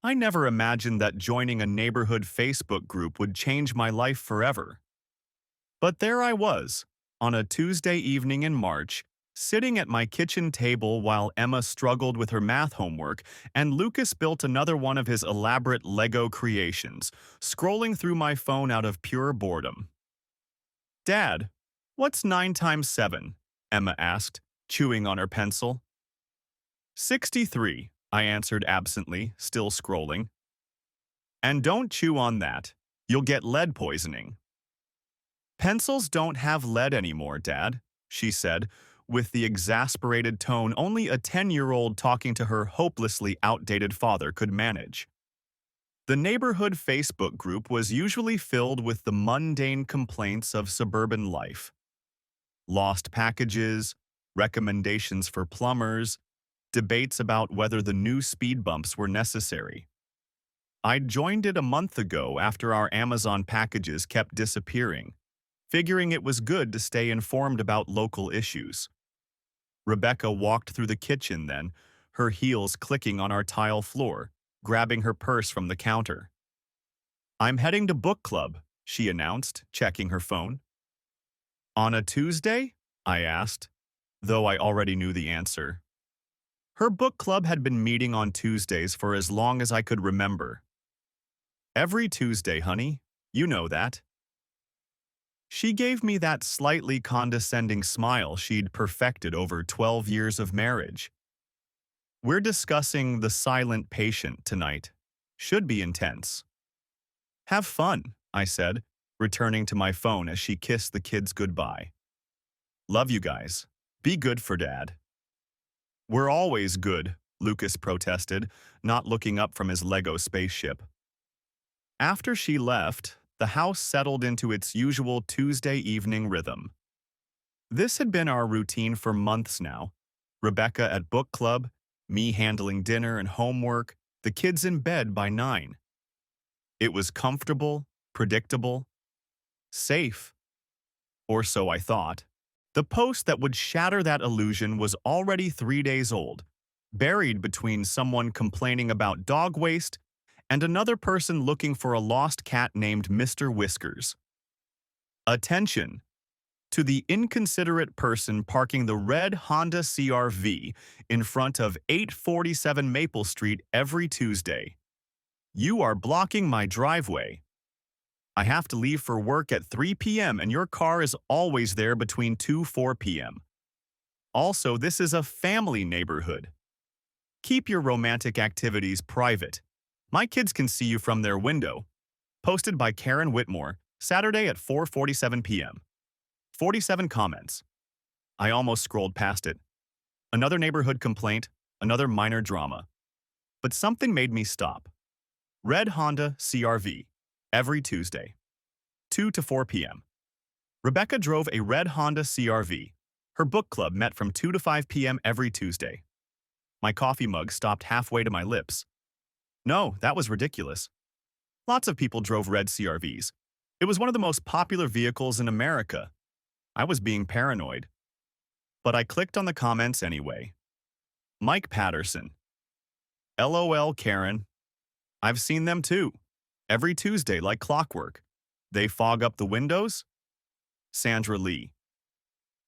I never imagined that joining a neighborhood Facebook group would change my life forever. But there I was, on a Tuesday evening in March, sitting at my kitchen table while Emma struggled with her math homework and Lucas built another one of his elaborate Lego creations, scrolling through my phone out of pure boredom. "Dad, what's 9 times 7?" Emma asked, chewing on her pencil. 63, I answered absently, still scrolling. "And don't chew on that. You'll get lead poisoning." "Pencils don't have lead anymore, Dad," she said, with the exasperated tone only a 10-year-old talking to her hopelessly outdated father could manage. The neighborhood Facebook group was usually filled with the mundane complaints of suburban life. Lost packages, recommendations for plumbers, debates about whether the new speed bumps were necessary. I'd joined it a month ago after our Amazon packages kept disappearing, figuring it was good to stay informed about local issues. Rebecca walked through the kitchen then, her heels clicking on our tile floor, grabbing her purse from the counter. "I'm heading to book club," she announced, checking her phone. "On a Tuesday?" I asked, though I already knew the answer. Her book club had been meeting on Tuesdays for as long as I could remember. "Every Tuesday, honey. You know that." She gave me that slightly condescending smile she'd perfected over 12 years of marriage. "We're discussing The Silent Patient tonight. Should be intense." "Have fun," I said, returning to my phone as she kissed the kids goodbye. "Love you guys. Be good for Dad." "We're always good," Lucas protested, not looking up from his Lego spaceship. After she left, the house settled into its usual Tuesday evening rhythm. This had been our routine for months now. Rebecca at book club, me handling dinner and homework, the kids in bed by 9. It was comfortable, predictable, safe. Or so I thought. The post that would shatter that illusion was already 3 days old, buried between someone complaining about dog waste and another person looking for a lost cat named Mr. Whiskers. Attention! To the inconsiderate person parking the red Honda CR-V in front of 847 Maple Street every Tuesday. You are blocking my driveway. I have to leave for work at 3 p.m. and your car is always there between 4 p.m. Also, this is a family neighborhood. Keep your romantic activities private. My kids can see you from their window. Posted by Karen Whitmore, Saturday at 4:47 p.m. 47 comments. I almost scrolled past it. Another neighborhood complaint, another minor drama. But something made me stop. Red Honda CR-V. Every Tuesday. 2 to 4 p.m. Rebecca drove a red Honda CR-V. Her book club met from 2 to 5 p.m. every Tuesday. My coffee mug stopped halfway to my lips. No, that was ridiculous. Lots of people drove red CR-Vs. It was one of the most popular vehicles in America. I was being paranoid. But I clicked on the comments anyway. Mike Patterson. LOL, Karen. I've seen them too. Every Tuesday like clockwork. They fog up the windows? Sandra Lee.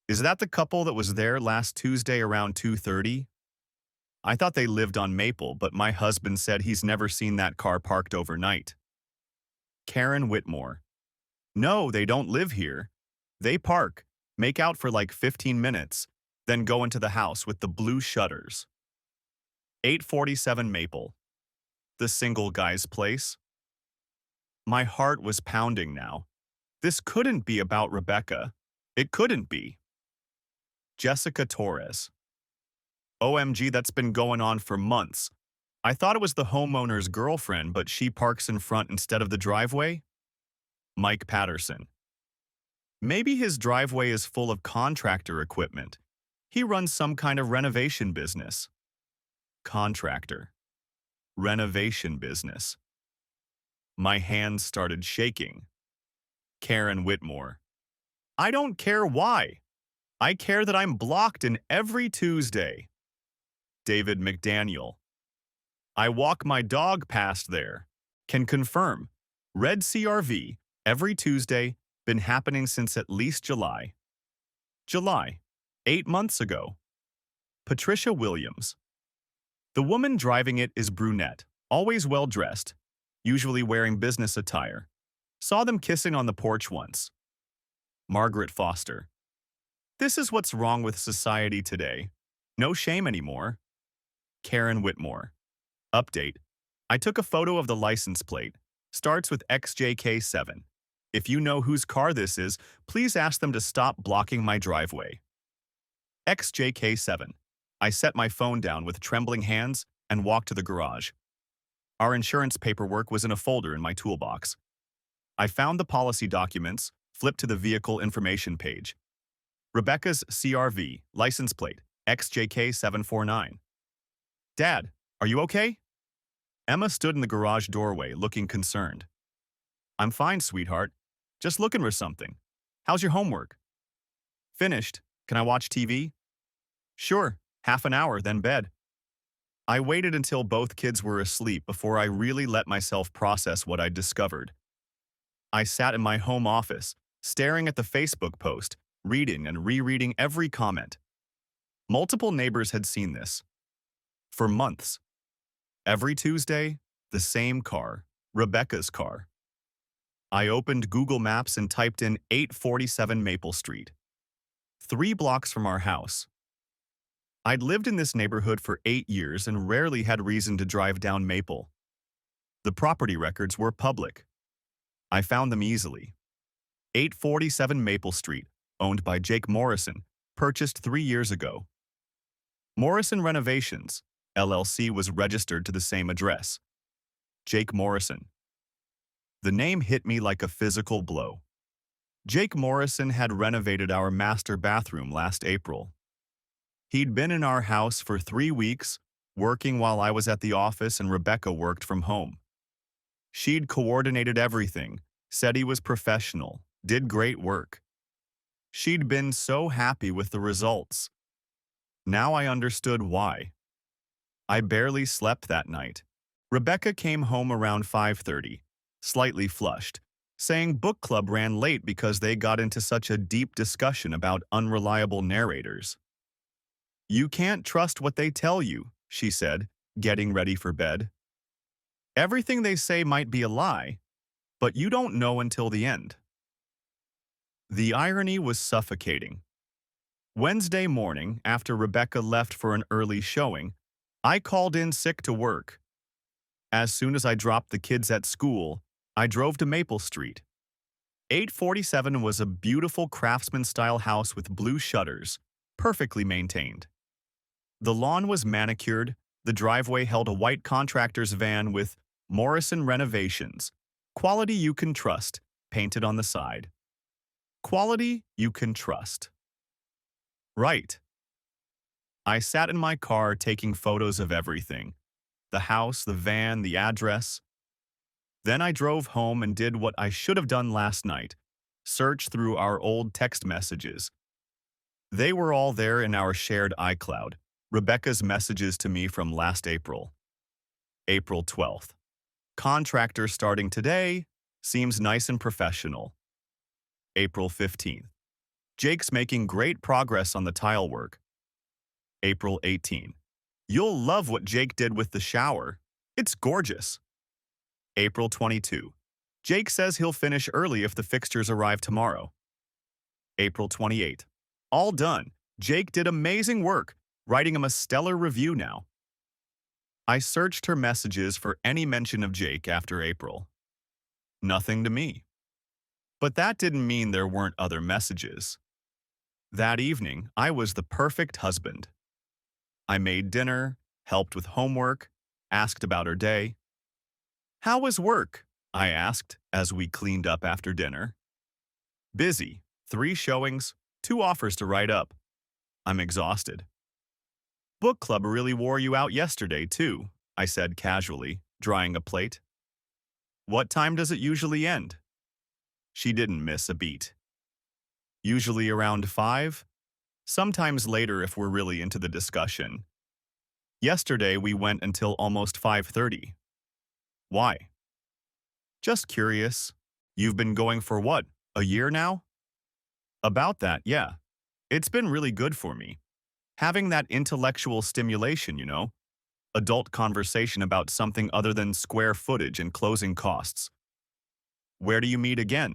Is that the couple that was there last Tuesday around 2:30? I thought they lived on Maple, but my husband said he's never seen that car parked overnight. Karen Whitmore. No, they don't live here. They park, make out for like 15 minutes, then go into the house with the blue shutters. 847 Maple. The single guy's place. My heart was pounding now. This couldn't be about Rebecca. It couldn't be. Jessica Torres. OMG, that's been going on for months. I thought it was the homeowner's girlfriend, but she parks in front instead of the driveway? Mike Patterson. Maybe his driveway is full of contractor equipment. He runs some kind of renovation business. Contractor. Renovation business. My hands started shaking. Karen Whitmore. I don't care why. I care that I'm blocked in every Tuesday. David McDaniel. I walk my dog past there. Can confirm. Red CRV, every Tuesday, been happening since at least July. July. 8 months ago. Patricia Williams. The woman driving it is brunette, always well-dressed, usually wearing business attire. Saw them kissing on the porch once. Margaret Foster. This is what's wrong with society today. No shame anymore. Karen Whitmore. Update. I took a photo of the license plate. Starts with XJK7. If you know whose car this is, please ask them to stop blocking my driveway. XJK7. I set my phone down with trembling hands and walked to the garage. Our insurance paperwork was in a folder in my toolbox. I found the policy documents, flipped to the vehicle information page. Rebecca's CRV, license plate, XJK749. Dad, are you okay? Emma stood in the garage doorway, looking concerned. I'm fine, sweetheart. Just looking for something. How's your homework? Finished. Can I watch TV? Sure, half an hour, then bed. I waited until both kids were asleep before I really let myself process what I'd discovered. I sat in my home office, staring at the Facebook post, reading and rereading every comment. Multiple neighbors had seen this. For months. Every Tuesday, the same car, Rebecca's car. I opened Google Maps and typed in 847 Maple Street. 3 blocks from our house. I'd lived in this neighborhood for 8 years and rarely had reason to drive down Maple. The property records were public. I found them easily. 847 Maple Street, owned by Jake Morrison, purchased 3 years ago. Morrison Renovations, LLC was registered to the same address. Jake Morrison. The name hit me like a physical blow. Jake Morrison had renovated our master bathroom last April. He'd been in our house for 3 weeks, working while I was at the office and Rebecca worked from home. She'd coordinated everything, said he was professional, did great work. She'd been so happy with the results. Now I understood why. I barely slept that night. Rebecca came home around 5:30, slightly flushed, saying book club ran late because they got into such a deep discussion about unreliable narrators. You can't trust what they tell you, she said, getting ready for bed. Everything they say might be a lie, but you don't know until the end. The irony was suffocating. Wednesday morning, after Rebecca left for an early showing, I called in sick to work. As soon as I dropped the kids at school, I drove to Maple Street. 847 was a beautiful craftsman-style house with blue shutters, perfectly maintained. The lawn was manicured, the driveway held a white contractor's van with Morrison Renovations, quality you can trust, painted on the side. Quality you can trust. Right. I sat in my car taking photos of everything. The house, the van, the address. Then I drove home and did what I should have done last night, search through our old text messages. They were all there in our shared iCloud, Rebecca's messages to me from last April. April 12th. Contractor starting today, seems nice and professional. April 15th. Jake's making great progress on the tile work. April 18th. You'll love what Jake did with the shower. It's gorgeous. April 22. Jake says he'll finish early if the fixtures arrive tomorrow. April 28. All done. Jake did amazing work, writing him a stellar review now. I searched her messages for any mention of Jake after April. Nothing to me. But that didn't mean there weren't other messages. That evening, I was the perfect husband. I made dinner, helped with homework, asked about her day. How was work? I asked as we cleaned up after dinner. Busy. 3 showings, 2 offers to write up. I'm exhausted. Book club really wore you out yesterday, too, I said casually, drying a plate. What time does it usually end? She didn't miss a beat. Usually around 5, sometimes later if we're really into the discussion. Yesterday we went until almost 5:30. Why? Just curious. You've been going for what, a year now? About that, yeah. It's been really good for me. Having that intellectual stimulation. Adult conversation about something other than square footage and closing costs. Where do you meet again?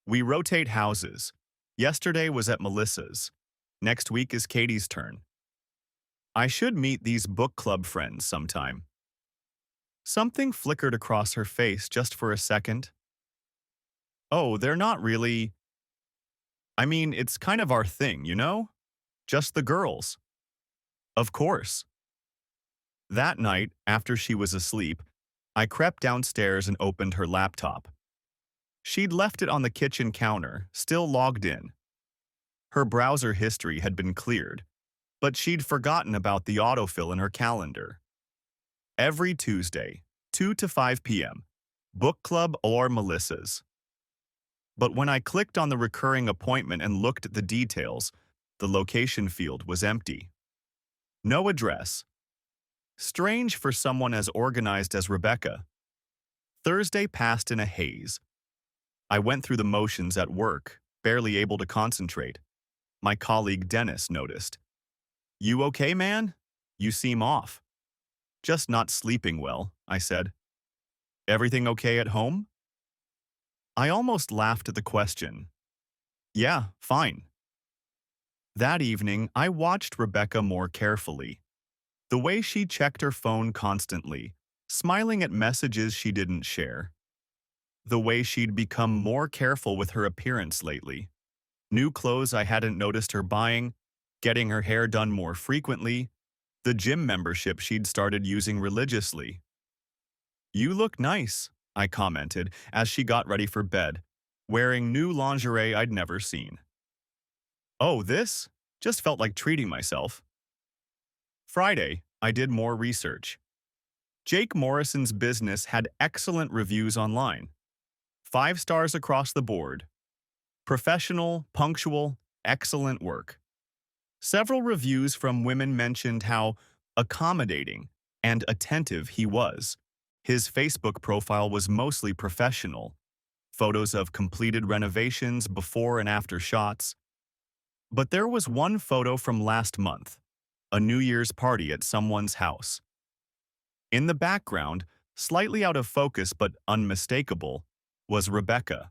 We rotate houses. Yesterday was at Melissa's. Next week is Katie's turn. I should meet these book club friends sometime. Something flickered across her face just for a second. Oh, they're not really. I mean, it's kind of our thing. Just the girls. Of course. That night, after she was asleep, I crept downstairs and opened her laptop. She'd left it on the kitchen counter, still logged in. Her browser history had been cleared, but she'd forgotten about the autofill in her calendar. Every Tuesday, 2 to 5 p.m., book club or Melissa's. But when I clicked on the recurring appointment and looked at the details, the location field was empty. No address. Strange for someone as organized as Rebecca. Thursday passed in a haze. I went through the motions at work, barely able to concentrate. My colleague Dennis noticed. You okay, man? You seem off. Just not sleeping well, I said. Everything okay at home? I almost laughed at the question. Yeah, fine. That evening, I watched Rebecca more carefully. The way she checked her phone constantly, smiling at messages she didn't share. The way she'd become more careful with her appearance lately. New clothes I hadn't noticed her buying, getting her hair done more frequently, the gym membership she'd started using religiously. You look nice, I commented as she got ready for bed, wearing new lingerie I'd never seen. Oh, this? Just felt like treating myself. Friday, I did more research. Jake Morrison's business had excellent reviews online. 5 stars across the board. Professional, punctual, excellent work. Several reviews from women mentioned how accommodating and attentive he was. His Facebook profile was mostly professional. Photos of completed renovations, before and after shots. But there was one photo from last month, a New Year's party at someone's house. In the background, slightly out of focus but unmistakable, was Rebecca.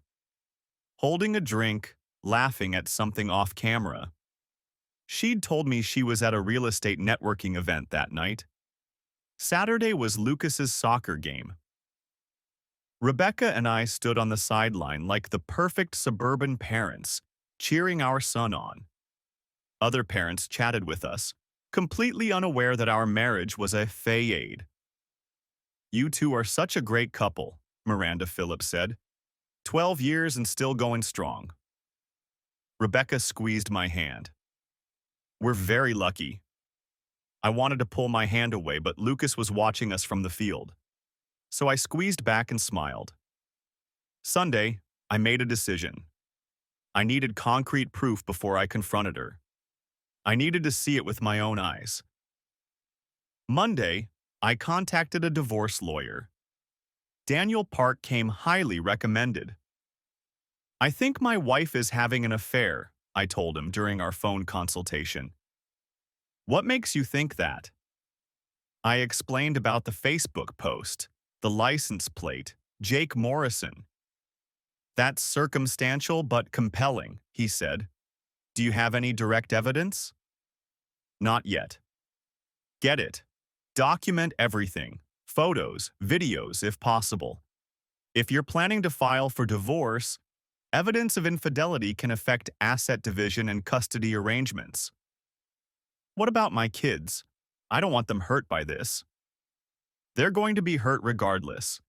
Holding a drink, laughing at something off camera. She'd told me she was at a real estate networking event that night. Saturday was Lucas's soccer game. Rebecca and I stood on the sideline like the perfect suburban parents, cheering our son on. Other parents chatted with us, completely unaware that our marriage was a fade. You two are such a great couple, Miranda Phillips said. 12 years and still going strong. Rebecca squeezed my hand. We're very lucky. I wanted to pull my hand away, but Lucas was watching us from the field. So I squeezed back and smiled. Sunday, I made a decision. I needed concrete proof before I confronted her. I needed to see it with my own eyes. Monday, I contacted a divorce lawyer. Daniel Park came highly recommended. I think my wife is having an affair, I told him during our phone consultation. What makes you think that? I explained about the Facebook post, the license plate, Jake Morrison. That's circumstantial but compelling, he said. Do you have any direct evidence? Not yet. Get it. Document everything. Photos, videos, if possible. If you're planning to file for divorce, evidence of infidelity can affect asset division and custody arrangements. What about my kids? I don't want them hurt by this. They're going to be hurt regardless.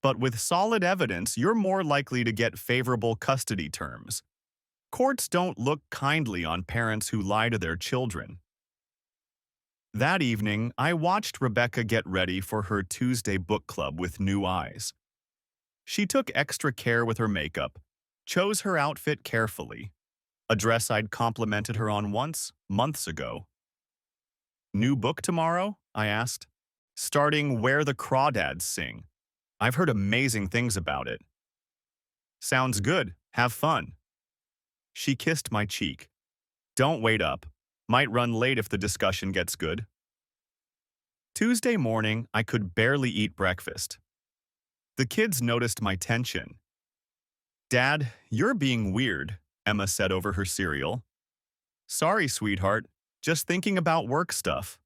But with solid evidence, you're more likely to get favorable custody terms. Courts don't look kindly on parents who lie to their children. That evening, I watched Rebecca get ready for her Tuesday book club with new eyes. She took extra care with her makeup, chose her outfit carefully, a dress I'd complimented her on once, months ago. New book tomorrow? I asked. Starting Where the Crawdads Sing. I've heard amazing things about it. Sounds good. Have fun. She kissed my cheek. Don't wait up. Might run late if the discussion gets good. Tuesday morning, I could barely eat breakfast. The kids noticed my tension. Dad, you're being weird, Emma said over her cereal. Sorry, sweetheart. Just thinking about work stuff.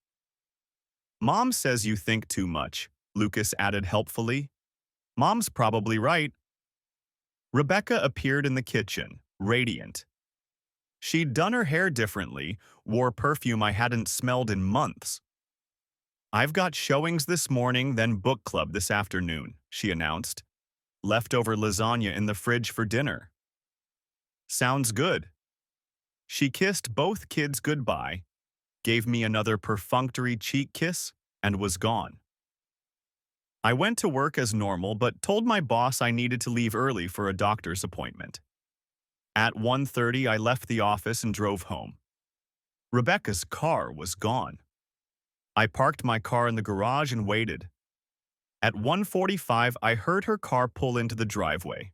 Mom says you think too much, Lucas added helpfully. Mom's probably right. Rebecca appeared in the kitchen, radiant. She'd done her hair differently, wore perfume I hadn't smelled in months. I've got showings this morning, then book club this afternoon, she announced. Leftover lasagna in the fridge for dinner. Sounds good. She kissed both kids goodbye, gave me another perfunctory cheek kiss, and was gone. I went to work as normal but told my boss I needed to leave early for a doctor's appointment. At 1:30, I left the office and drove home. Rebecca's car was gone. I parked my car in the garage and waited. At 1:45, I heard her car pull into the driveway.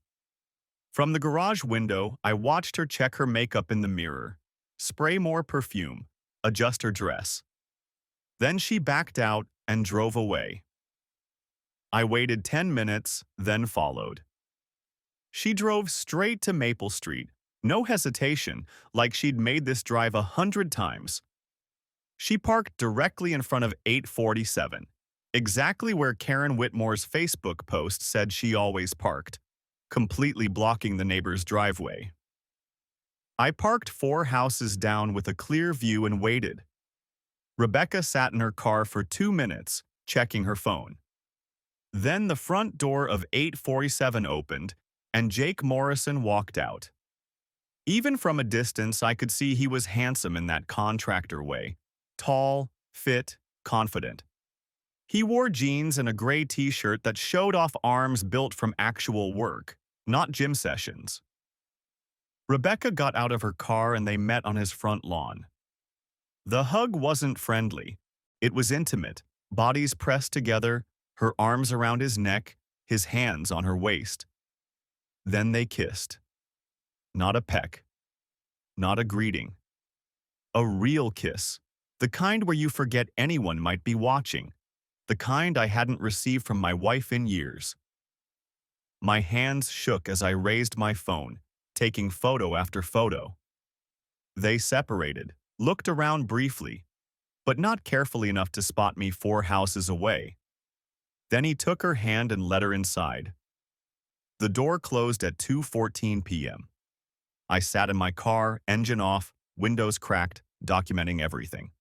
From the garage window, I watched her check her makeup in the mirror, spray more perfume, adjust her dress. Then she backed out and drove away. I waited 10 minutes, then followed. She drove straight to Maple Street, no hesitation, like she'd made this drive 100 times. She parked directly in front of 847, exactly where Karen Whitmore's Facebook post said she always parked, completely blocking the neighbor's driveway. I parked 4 houses down with a clear view and waited. Rebecca sat in her car for 2 minutes, checking her phone. Then the front door of 847 opened, and Jake Morrison walked out. Even from a distance, I could see he was handsome in that contractor way. Tall, fit, confident. He wore jeans and a gray t-shirt that showed off arms built from actual work, not gym sessions. Rebecca got out of her car and they met on his front lawn. The hug wasn't friendly. It was intimate, bodies pressed together, her arms around his neck, his hands on her waist. Then they kissed. Not a peck. Not a greeting. A real kiss. The kind where you forget anyone might be watching. The kind I hadn't received from my wife in years. My hands shook as I raised my phone, taking photo after photo. They separated, looked around briefly, but not carefully enough to spot me 4 houses away. Then he took her hand and led her inside. The door closed at 2:14 p.m. I sat in my car, engine off, windows cracked, documenting everything.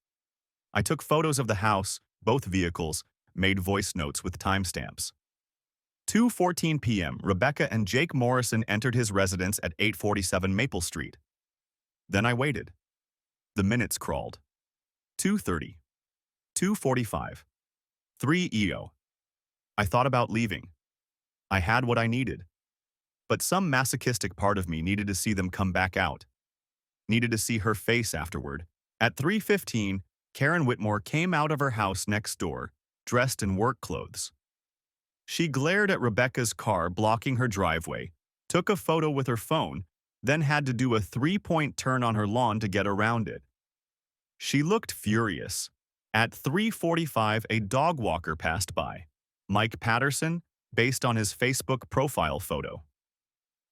I took photos of the house, both vehicles, made voice notes with timestamps. 2:14 p.m., Rebecca and Jake Morrison entered his residence at 847 Maple Street. Then I waited. The minutes crawled. 2:30. 2:45. 3 EO. I thought about leaving. I had what I needed. But some masochistic part of me needed to see them come back out. Needed to see her face afterward. At 3:15, Karen Whitmore came out of her house next door, dressed in work clothes. She glared at Rebecca's car blocking her driveway, took a photo with her phone, then had to do a 3-point turn on her lawn to get around it. She looked furious. At 3:45, a dog walker passed by. Mike Patterson, based on his Facebook profile photo.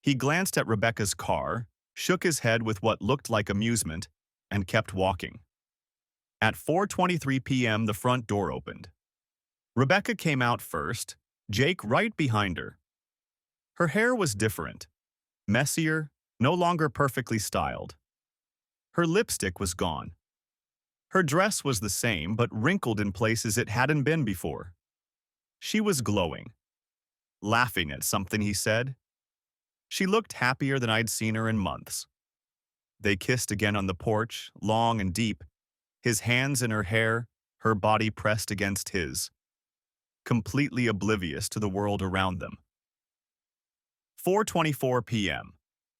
He glanced at Rebecca's car, shook his head with what looked like amusement, and kept walking. At 4:23 p.m., the front door opened. Rebecca came out first, Jake right behind her. Her hair was different, messier, no longer perfectly styled. Her lipstick was gone. Her dress was the same, but wrinkled in places it hadn't been before. She was glowing, laughing at something he said. She looked happier than I'd seen her in months. They kissed again on the porch, long and deep, his hands in her hair, her body pressed against his, completely oblivious to the world around them. 4:24 p.m.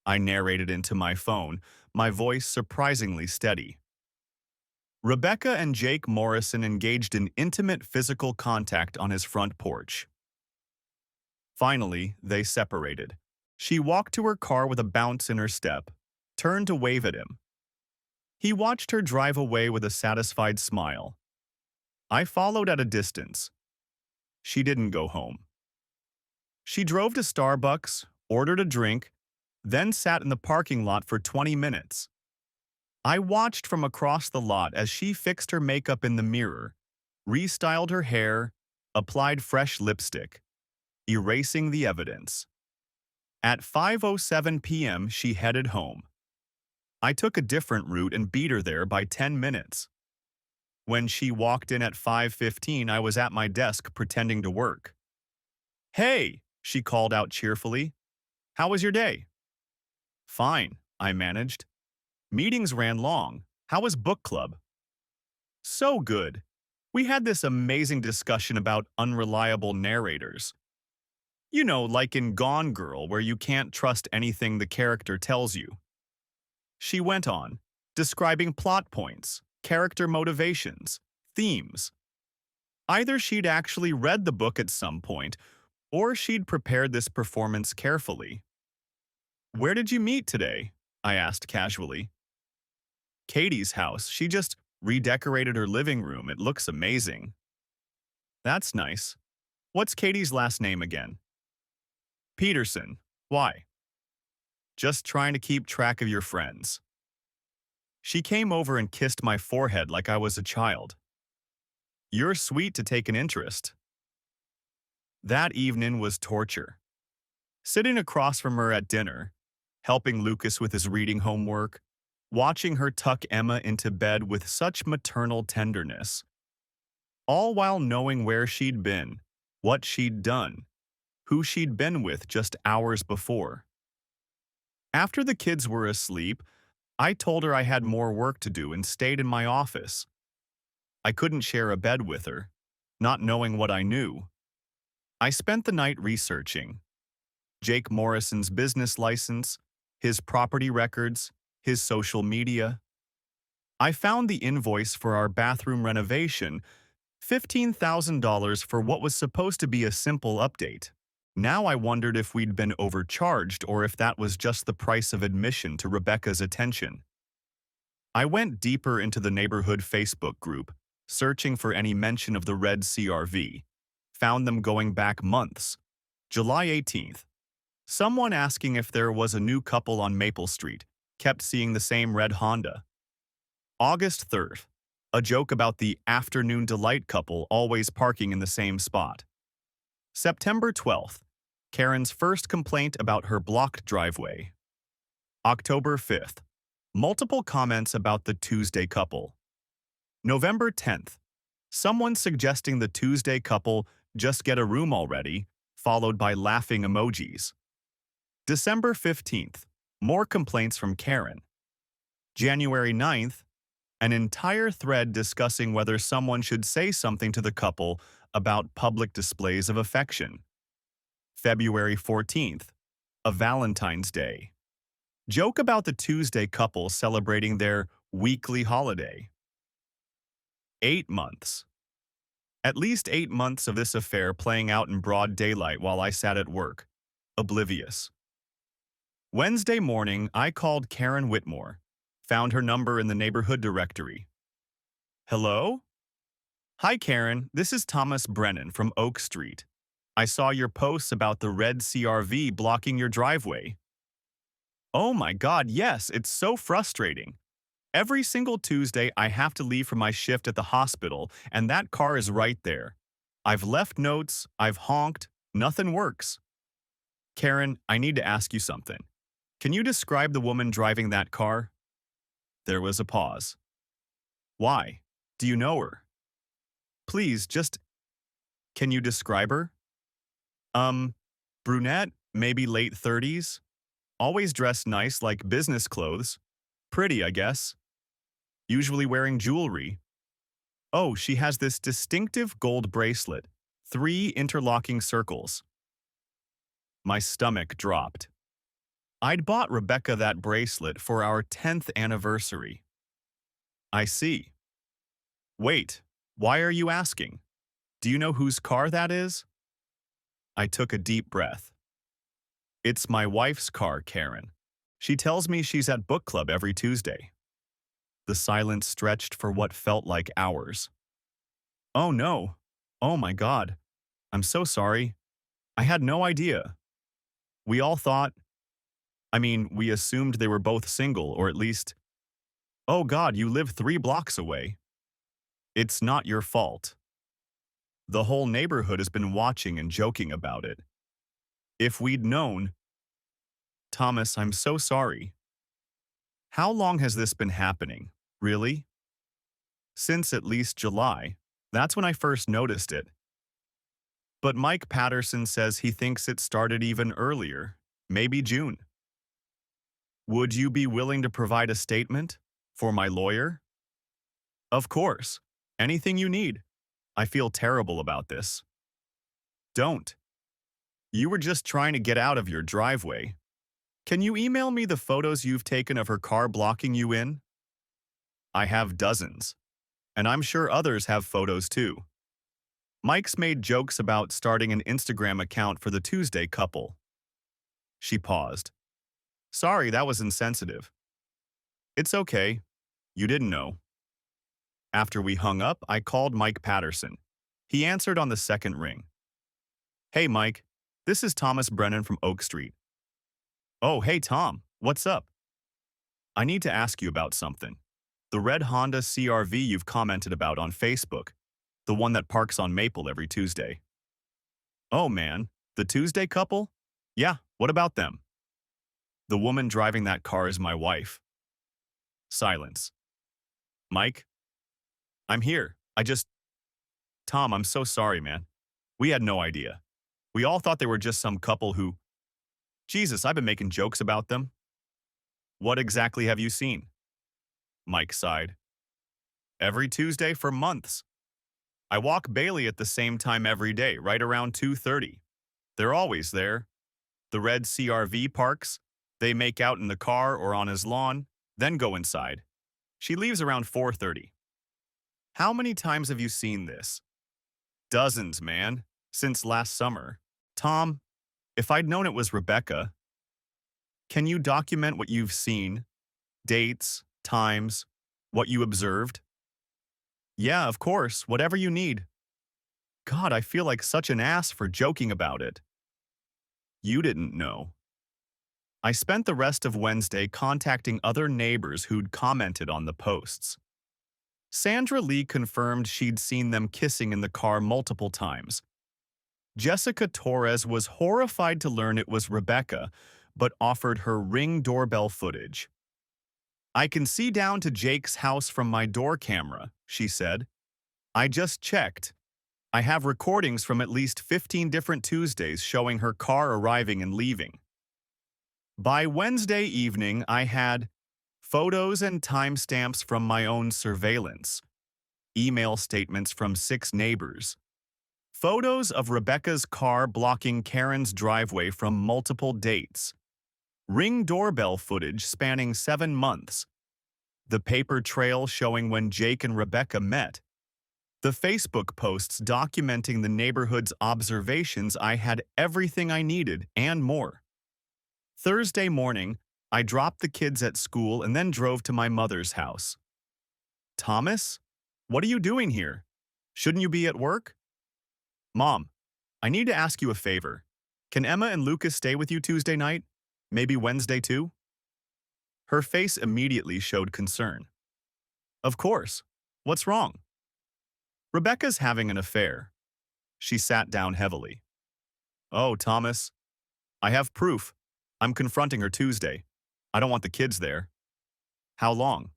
I narrated into my phone, my voice surprisingly steady. Rebecca and Jake Morrison engaged in intimate physical contact on his front porch. Finally, they separated. She walked to her car with a bounce in her step, turned to wave at him. He watched her drive away with a satisfied smile. I followed at a distance. She didn't go home. She drove to Starbucks, ordered a drink, then sat in the parking lot for 20 minutes. I watched from across the lot as she fixed her makeup in the mirror, restyled her hair, applied fresh lipstick, erasing the evidence. At 5:07 p.m., she headed home. I took a different route and beat her there by 10 minutes. When she walked in at 5:15, I was at my desk pretending to work. "Hey," she called out cheerfully. "How was your day?" "Fine," I managed. "Meetings ran long. How was book club?" "So good. We had this amazing discussion about unreliable narrators. You know, like in Gone Girl, where you can't trust anything the character tells you." She went on, describing plot points, character motivations, themes. Either she'd actually read the book at some point, or she'd prepared this performance carefully. "Where did you meet today?" I asked casually. "Katie's house. She just redecorated her living room. It looks amazing." "That's nice. What's Katie's last name again?" "Peterson. Why?" "Just trying to keep track of your friends." She came over and kissed my forehead like I was a child. "You're sweet to take an interest." That evening was torture. Sitting across from her at dinner, helping Lucas with his reading homework, watching her tuck Emma into bed with such maternal tenderness, all while knowing where she'd been, what she'd done, who she'd been with just hours before. After the kids were asleep, I told her I had more work to do and stayed in my office. I couldn't share a bed with her, not knowing what I knew. I spent the night researching Jake Morrison's business license, his property records, his social media. I found the invoice for our bathroom renovation, $15,000 for what was supposed to be a simple update. Now I wondered if we'd been overcharged or if that was just the price of admission to Rebecca's attention. I went deeper into the neighborhood Facebook group, searching for any mention of the red CRV. Found them going back months. July 18th. Someone asking if there was a new couple on Maple Street. Kept seeing the same red Honda. August 3rd. A joke about the afternoon delight couple always parking in the same spot. September 12th. Karen's first complaint about her blocked driveway. October 5th. Multiple comments about the Tuesday couple. November 10th. Someone suggesting the Tuesday couple just get a room already, followed by laughing emojis. December 15th. More complaints from Karen. January 9th. An entire thread discussing whether someone should say something to the couple about public displays of affection. February 14th. A Valentine's Day. Joke about the Tuesday couple celebrating their weekly holiday. 8 months. At least 8 months of this affair playing out in broad daylight while I sat at work, oblivious. Wednesday morning, I called Karen Whitmore, found her number in the neighborhood directory. "Hello?" "Hi, Karen. This is Thomas Brennan from Oak Street. I saw your posts about the red CRV blocking your driveway." "Oh my God, yes, it's so frustrating. Every single Tuesday, I have to leave for my shift at the hospital, and that car is right there. I've left notes, I've honked, nothing works." "Karen, I need to ask you something. Can you describe the woman driving that car?" There was a pause. "Why? Do you know her?" "Please, just, can you describe her?" Brunette, maybe late 30s. Always dressed nice like business clothes. Pretty, I guess. Usually wearing jewelry. Oh, she has this distinctive gold bracelet. 3 interlocking circles." My stomach dropped. I'd bought Rebecca that bracelet for our 10th anniversary. "I see. Wait, why are you asking? Do you know whose car that is? I took a deep breath. It's my wife's car, Karen. She tells me she's at book club every Tuesday. The silence stretched for what felt like hours. Oh no. Oh my God. I'm so sorry. I had no idea. We all thought, we assumed they were both single, or at least, oh God, you live 3 blocks away. It's not your fault. The whole neighborhood has been watching and joking about it. If we'd known, Thomas, I'm so sorry. How long has this been happening? Really? Since at least July. That's when I first noticed it. But Mike Patterson says he thinks it started even earlier, maybe June. Would you be willing to provide a statement? For my lawyer? Of course. Anything you need. I feel terrible about this. Don't. You were just trying to get out of your driveway. Can you email me the photos you've taken of her car blocking you in? I have dozens. And I'm sure others have photos too. Mike's made jokes about starting an Instagram account for the Tuesday couple. She paused. Sorry, that was insensitive. It's okay. You didn't know. After we hung up, I called Mike Patterson. He answered on the second ring. Hey, Mike. This is Thomas Brennan from Oak Street. Oh, hey, Tom. What's up? I need to ask you about something. The red Honda CR-V you've commented about on Facebook. The one that parks on Maple every Tuesday. Oh, man. The Tuesday couple? Yeah, what about them? The woman driving that car is my wife. Silence. Mike? I'm here. Tom, I'm so sorry, man. We had no idea. We all thought they were just some couple who… Jesus, I've been making jokes about them. What exactly have you seen? Mike sighed. Every Tuesday for months. I walk Bailey at the same time every day, right around 2:30. They're always there. The red CR-V parks. They make out in the car or on his lawn, then go inside. She leaves around 4:30. How many times have you seen this? Dozens, man. Since last summer. Tom, if I'd known it was Rebecca… Can you document what you've seen? Dates, times, what you observed? Yeah, of course, whatever you need. God, I feel like such an ass for joking about it. You didn't know. I spent the rest of Wednesday contacting other neighbors who'd commented on the posts. Sandra Lee confirmed she'd seen them kissing in the car multiple times. Jessica Torres was horrified to learn it was Rebecca, but offered her Ring doorbell footage. I can see down to Jake's house from my door camera, she said. I just checked. I have recordings from at least 15 different Tuesdays showing her car arriving and leaving. By Wednesday evening, I had photos and timestamps from my own surveillance, email statements from 6 neighbors, photos of Rebecca's car blocking Karen's driveway from multiple dates, Ring doorbell footage spanning 7 months, the paper trail showing when Jake and Rebecca met, the Facebook posts documenting the neighborhood's observations. I had everything I needed and more. Thursday morning, I dropped the kids at school and then drove to my mother's house. Thomas? What are you doing here? Shouldn't you be at work? Mom, I need to ask you a favor. Can Emma and Lucas stay with you Tuesday night? Maybe Wednesday too? Her face immediately showed concern. Of course. What's wrong? Rebecca's having an affair. She sat down heavily. Oh, Thomas. I have proof. I'm confronting her Tuesday. I don't want the kids there. How long?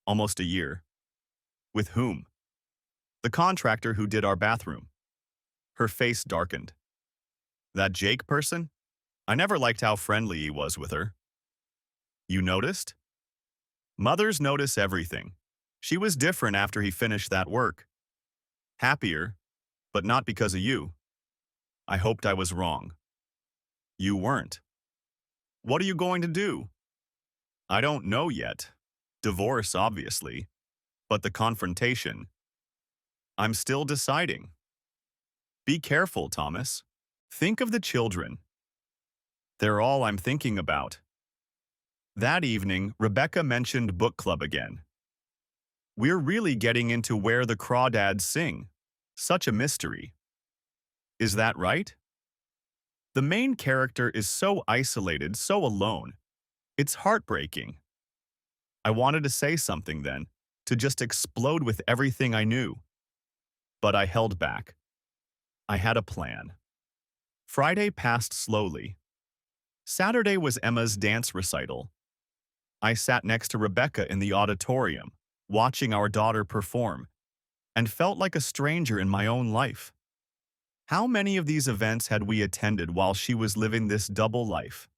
Almost a year. With whom? The contractor who did our bathroom. Her face darkened. That Jake person? I never liked how friendly he was with her. You noticed? Mothers notice everything. She was different after he finished that work. Happier, but not because of you. I hoped I was wrong. You weren't. What are you going to do? I don't know yet. Divorce, obviously. But the confrontation, I'm still deciding. Be careful, Thomas. Think of the children. They're all I'm thinking about. That evening, Rebecca mentioned book club again. We're really getting into where the crawdads sing. Such a mystery. Is that right? The main character is so isolated, so alone. It's heartbreaking. I wanted to say something then, to just explode with everything I knew. But I held back. I had a plan. Friday passed slowly. Saturday was Emma's dance recital. I sat next to Rebecca in the auditorium, watching our daughter perform, and felt like a stranger in my own life. How many of these events had we attended while she was living this double life?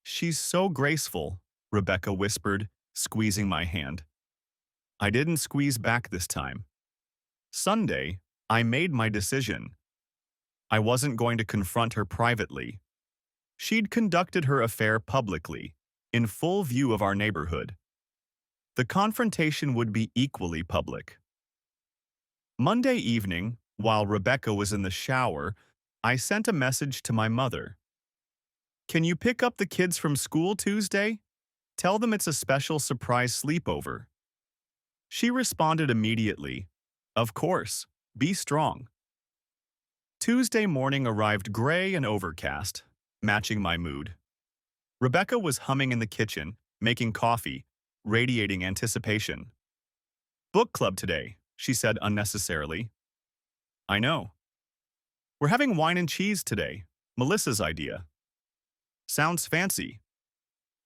She's so graceful, Rebecca whispered, squeezing my hand. I didn't squeeze back this time. Sunday, I made my decision. I wasn't going to confront her privately. She'd conducted her affair publicly, in full view of our neighborhood. The confrontation would be equally public. Monday evening, while Rebecca was in the shower, I sent a message to my mother. Can you pick up the kids from school Tuesday? Tell them it's a special surprise sleepover. She responded immediately, Of course, be strong. Tuesday morning arrived gray and overcast, matching my mood. Rebecca was humming in the kitchen, making coffee, radiating anticipation. Book club today, she said unnecessarily. I know. We're having wine and cheese today, Melissa's idea. Sounds fancy.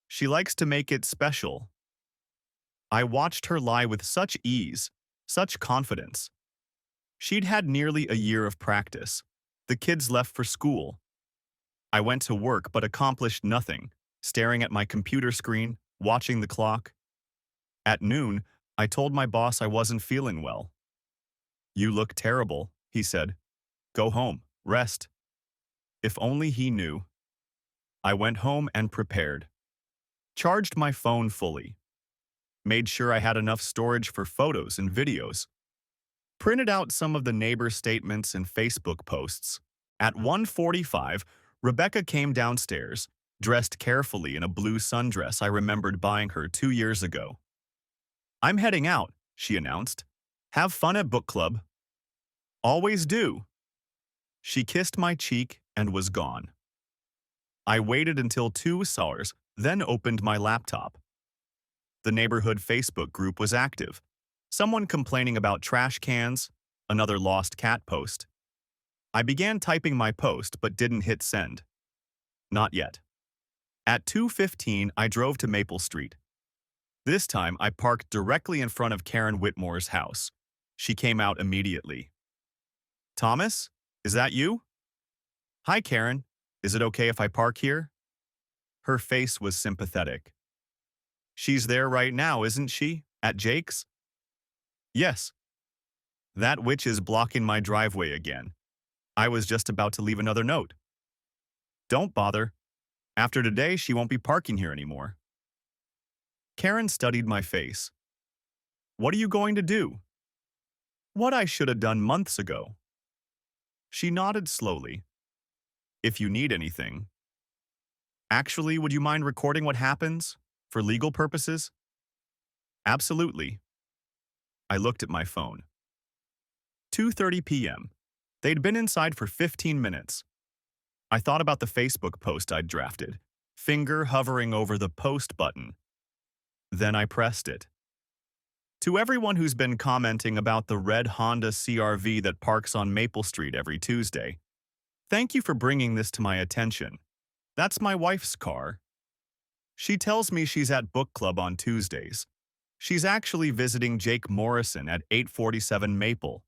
She likes to make it special. I watched her lie with such ease, such confidence. She'd had nearly a year of practice. The kids left for school. I went to work but accomplished nothing, staring at my computer screen, watching the clock. At noon, I told my boss I wasn't feeling well. You look terrible, he said. Go home, rest. If only he knew. I went home and prepared. Charged my phone fully. Made sure I had enough storage for photos and videos. Printed out some of the neighbor statements and Facebook posts. At 1:45, Rebecca came downstairs, dressed carefully in a blue sundress I remembered buying her 2 years ago. I'm heading out, she announced. Have fun at book club. Always do. She kissed my cheek and was gone. I waited until 2 hours, then opened my laptop. The neighborhood Facebook group was active. Someone complaining about trash cans, another lost cat post. I began typing my post but didn't hit send. Not yet. At 2:15, I drove to Maple Street. This time, I parked directly in front of Karen Whitmore's house. She came out immediately. Thomas, is that you? Hi, Karen. Is it okay if I park here? Her face was sympathetic. She's there right now, isn't she? At Jake's? Yes. That witch is blocking my driveway again. I was just about to leave another note. Don't bother. After today, she won't be parking here anymore. Karen studied my face. What are you going to do? What I should have done months ago. She nodded slowly. If you need anything. Actually, would you mind recording what happens? For legal purposes? Absolutely. I looked at my phone. 2:30 p.m. They'd been inside for 15 minutes. I thought about the Facebook post I'd drafted, finger hovering over the post button. Then I pressed it. To everyone who's been commenting about the red Honda CR-V that parks on Maple Street every Tuesday, thank you for bringing this to my attention. That's my wife's car. She tells me she's at book club on Tuesdays. She's actually visiting Jake Morrison at 847 Maple.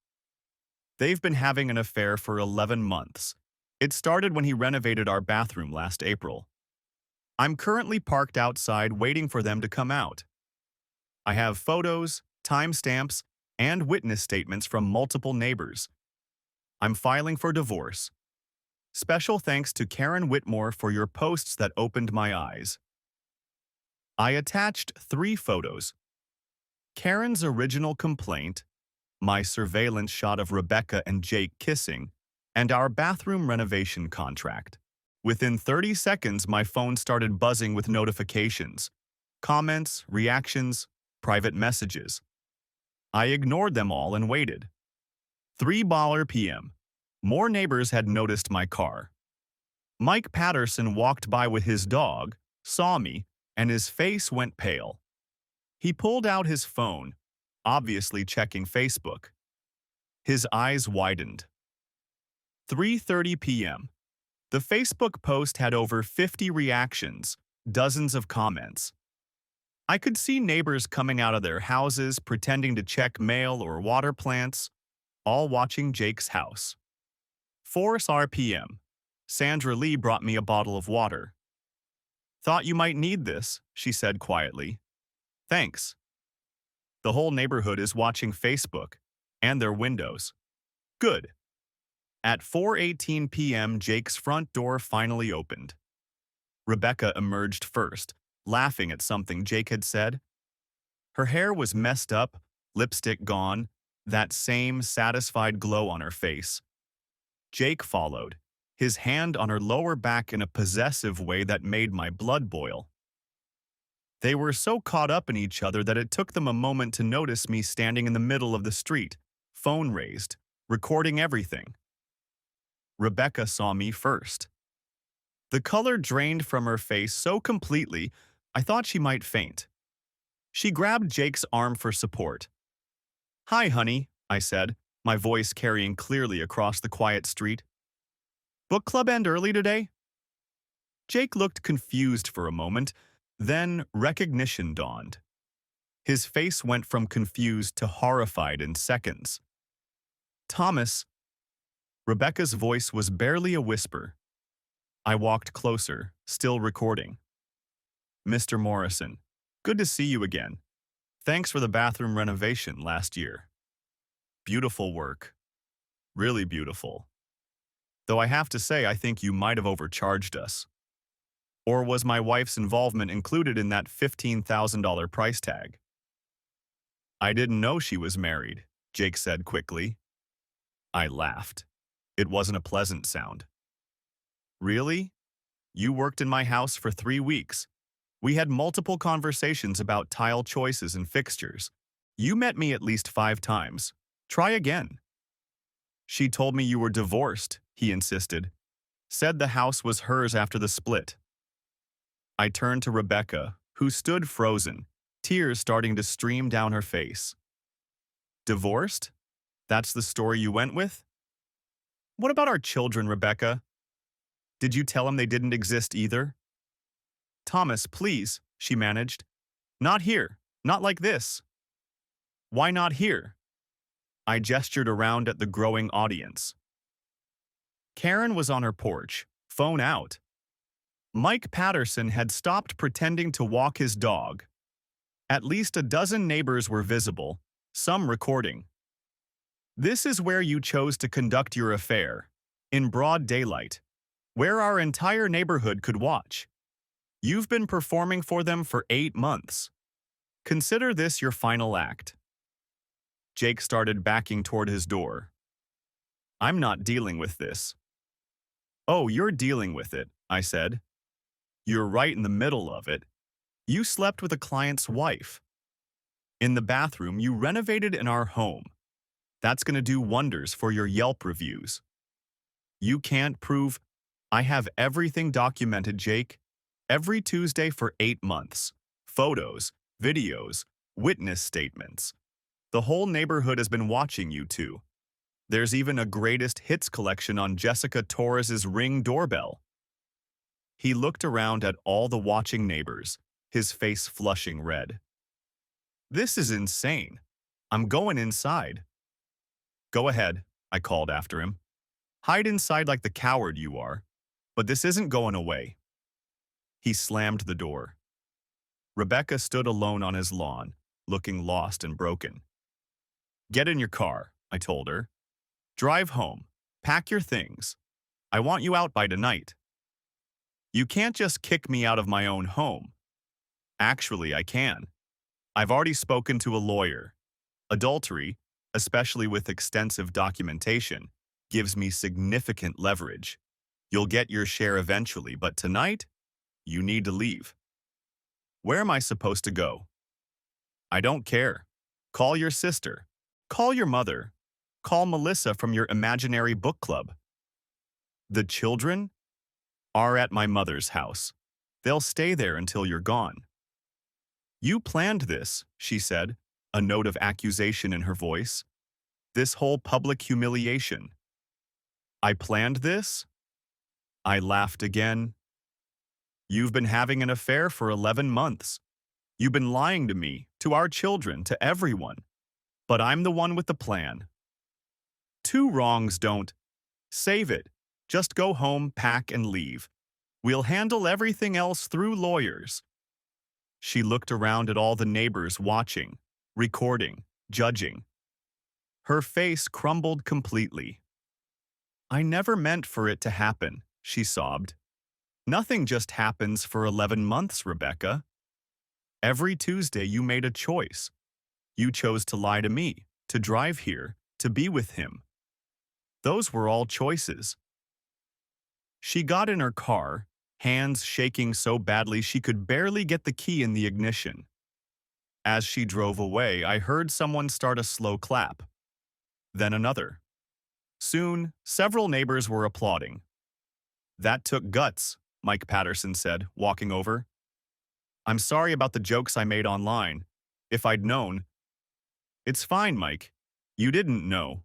They've been having an affair for 11 months. It started when he renovated our bathroom last April. I'm currently parked outside waiting for them to come out. I have photos, timestamps, and witness statements from multiple neighbors. I'm filing for divorce. Special thanks to Karen Whitmore for your posts that opened my eyes. I attached 3 photos. Karen's original complaint, my surveillance shot of Rebecca and Jake kissing, and our bathroom renovation contract. Within 30 seconds, my phone started buzzing with notifications, comments, reactions, private messages. I ignored them all and waited. 3 p.m. More neighbors had noticed my car. Mike Patterson walked by with his dog, saw me, and his face went pale. He pulled out his phone, obviously checking Facebook. His eyes widened. 3:30 p.m. The Facebook post had over 50 reactions, dozens of comments. I could see neighbors coming out of their houses pretending to check mail or water plants, all watching Jake's house. 4 p.m. Sandra Lee brought me a bottle of water. Thought you might need this, she said quietly. Thanks. The whole neighborhood is watching Facebook and their windows. Good. At 4:18 p.m., Jake's front door finally opened. Rebecca emerged first, laughing at something Jake had said. Her hair was messed up, lipstick gone, that same satisfied glow on her face. Jake followed, his hand on her lower back in a possessive way that made my blood boil. They were so caught up in each other that it took them a moment to notice me standing in the middle of the street, phone raised, recording everything. Rebecca saw me first. The color drained from her face so completely, I thought she might faint. She grabbed Jake's arm for support. Hi, honey, I said, my voice carrying clearly across the quiet street. Book club end early today? Jake looked confused for a moment, then recognition dawned. His face went from confused to horrified in seconds. Thomas. Rebecca's voice was barely a whisper. I walked closer, still recording. Mr. Morrison, good to see you again. Thanks for the bathroom renovation last year. Beautiful work. Really beautiful. Though I have to say I think you might have overcharged us. Or was my wife's involvement included in that $15,000 price tag? I didn't know she was married, Jake said quickly. I laughed. It wasn't a pleasant sound. Really? You worked in my house for 3 weeks. We had multiple conversations about tile choices and fixtures. You met me at least 5 times. Try again. She told me you were divorced, he insisted. Said the house was hers after the split. I turned to Rebecca, who stood frozen, tears starting to stream down her face. Divorced? That's the story you went with? What about our children, Rebecca? Did you tell them they didn't exist either? Thomas, please, she managed. Not here. Not like this. Why not here? I gestured around at the growing audience. Karen was on her porch, phone out. Mike Patterson had stopped pretending to walk his dog. At least a dozen neighbors were visible, some recording. This is where you chose to conduct your affair, in broad daylight, where our entire neighborhood could watch. You've been performing for them for 8 months. Consider this your final act. Jake started backing toward his door. I'm not dealing with this. Oh, you're dealing with it, I said. You're right in the middle of it. You slept with a client's wife. In the bathroom you renovated in our home. That's going to do wonders for your Yelp reviews. You can't prove. I have everything documented, Jake. Every Tuesday for 8 months. Photos, videos, witness statements. The whole neighborhood has been watching you two. There's even a greatest hits collection on Jessica Torres's Ring doorbell. He looked around at all the watching neighbors, his face flushing red. This is insane. I'm going inside. Go ahead, I called after him. Hide inside like the coward you are, but this isn't going away. He slammed the door. Rebecca stood alone on his lawn, looking lost and broken. Get in your car, I told her. Drive home. Pack your things. I want you out by tonight. You can't just kick me out of my own home. Actually, I can. I've already spoken to a lawyer. Adultery, especially with extensive documentation, gives me significant leverage. You'll get your share eventually, but tonight, you need to leave. Where am I supposed to go? I don't care. Call your sister. Call your mother. Call Melissa from your imaginary book club. The children are at my mother's house. They'll stay there until you're gone. You planned this, she said, a note of accusation in her voice. This whole public humiliation. I planned this? I laughed again. You've been having an affair for 11 months. You've been lying to me, to our children, to everyone. But I'm the one with the plan. Two wrongs don't save it. Just go home, pack, and leave. We'll handle everything else through lawyers. She looked around at all the neighbors watching, recording, judging. Her face crumbled completely. I never meant for it to happen, she sobbed. Nothing just happens for 11 months, Rebecca. Every Tuesday you made a choice. You chose to lie to me, to drive here, to be with him. Those were all choices. She got in her car, hands shaking so badly she could barely get the key in the ignition. As she drove away, I heard someone start a slow clap. Then another. Soon, several neighbors were applauding. That took guts, Mike Patterson said, walking over. I'm sorry about the jokes I made online. If I'd known. It's fine, Mike. You didn't know.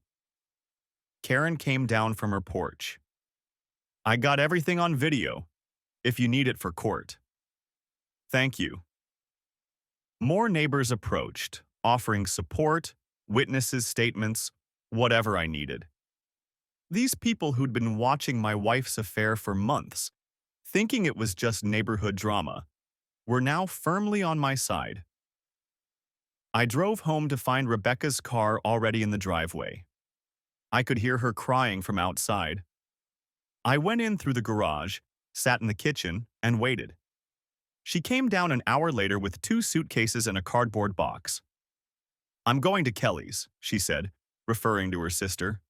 Karen came down from her porch. I got everything on video, if you need it for court. Thank you. More neighbors approached, offering support, witnesses' statements, whatever I needed. These people who'd been watching my wife's affair for months, thinking it was just neighborhood drama, were now firmly on my side. I drove home to find Rebecca's car already in the driveway. I could hear her crying from outside. I went in through the garage, sat in the kitchen, and waited. She came down an hour later with 2 suitcases and a cardboard box. I'm going to Kelly's, she said, referring to her sister.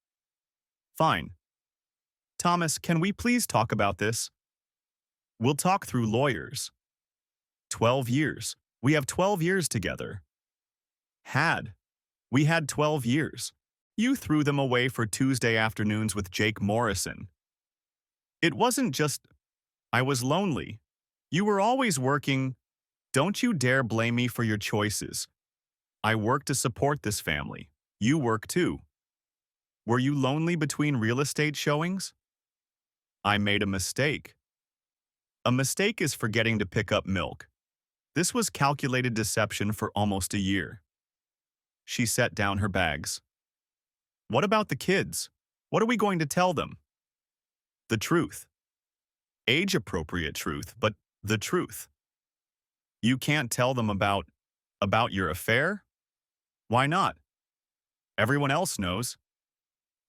Fine. Thomas, can we please talk about this? We'll talk through lawyers. 12 years. We have 12 years together. We had 12 years. You threw them away for Tuesday afternoons with Jake Morrison. It wasn't just, I was lonely. You were always working. Don't you dare blame me for your choices. I work to support this family. You work too. Were you lonely between real estate showings? I made a mistake. A mistake is forgetting to pick up milk. This was calculated deception for almost a year. She set down her bags. What about the kids? What are we going to tell them? The truth. Age-appropriate truth, but the truth. You can't tell them about your affair? Why not? Everyone else knows.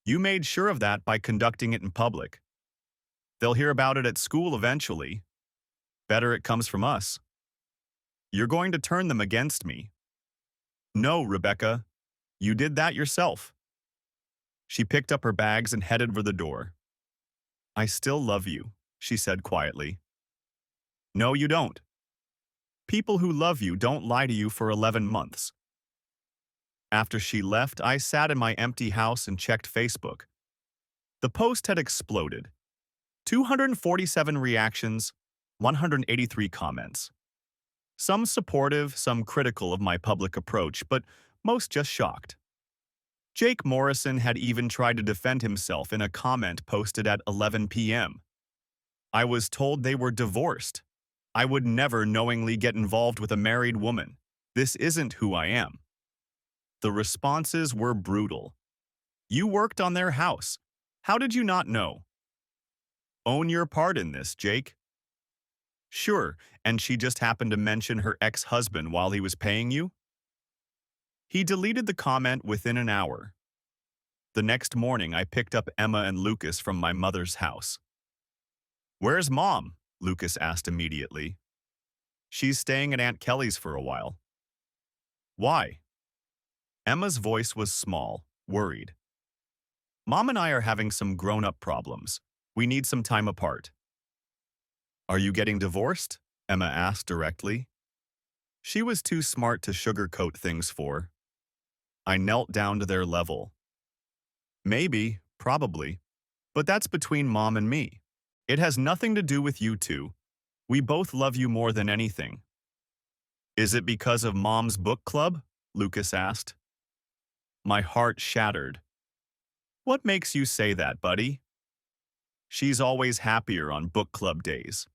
You made sure of that by conducting it in public. They'll hear about it at school eventually. Better it comes from us. You're going to turn them against me. No, Rebecca. You did that yourself. She picked up her bags and headed for the door. I still love you, she said quietly. No, you don't. People who love you don't lie to you for 11 months. After she left, I sat in my empty house and checked Facebook. The post had exploded. 247 reactions, 183 comments. Some supportive, some critical of my public approach, but most just shocked. Jake Morrison had even tried to defend himself in a comment posted at 11 p.m. I was told they were divorced. I would never knowingly get involved with a married woman. This isn't who I am. The responses were brutal. You worked on their house. How did you not know? Own your part in this, Jake. Sure, and she just happened to mention her ex-husband while he was paying you? He deleted the comment within an hour. The next morning, I picked up Emma and Lucas from my mother's house. Where's Mom? Lucas asked immediately. She's staying at Aunt Kelly's for a while. Why? Emma's voice was small, worried. Mom and I are having some grown-up problems. We need some time apart. Are you getting divorced? Emma asked directly. She was too smart to sugarcoat things for. I knelt down to their level. Maybe, probably, but that's between Mom and me. It has nothing to do with you two. We both love you more than anything. Is it because of Mom's book club? Lucas asked. My heart shattered. What makes you say that, buddy? She's always happier on book club days,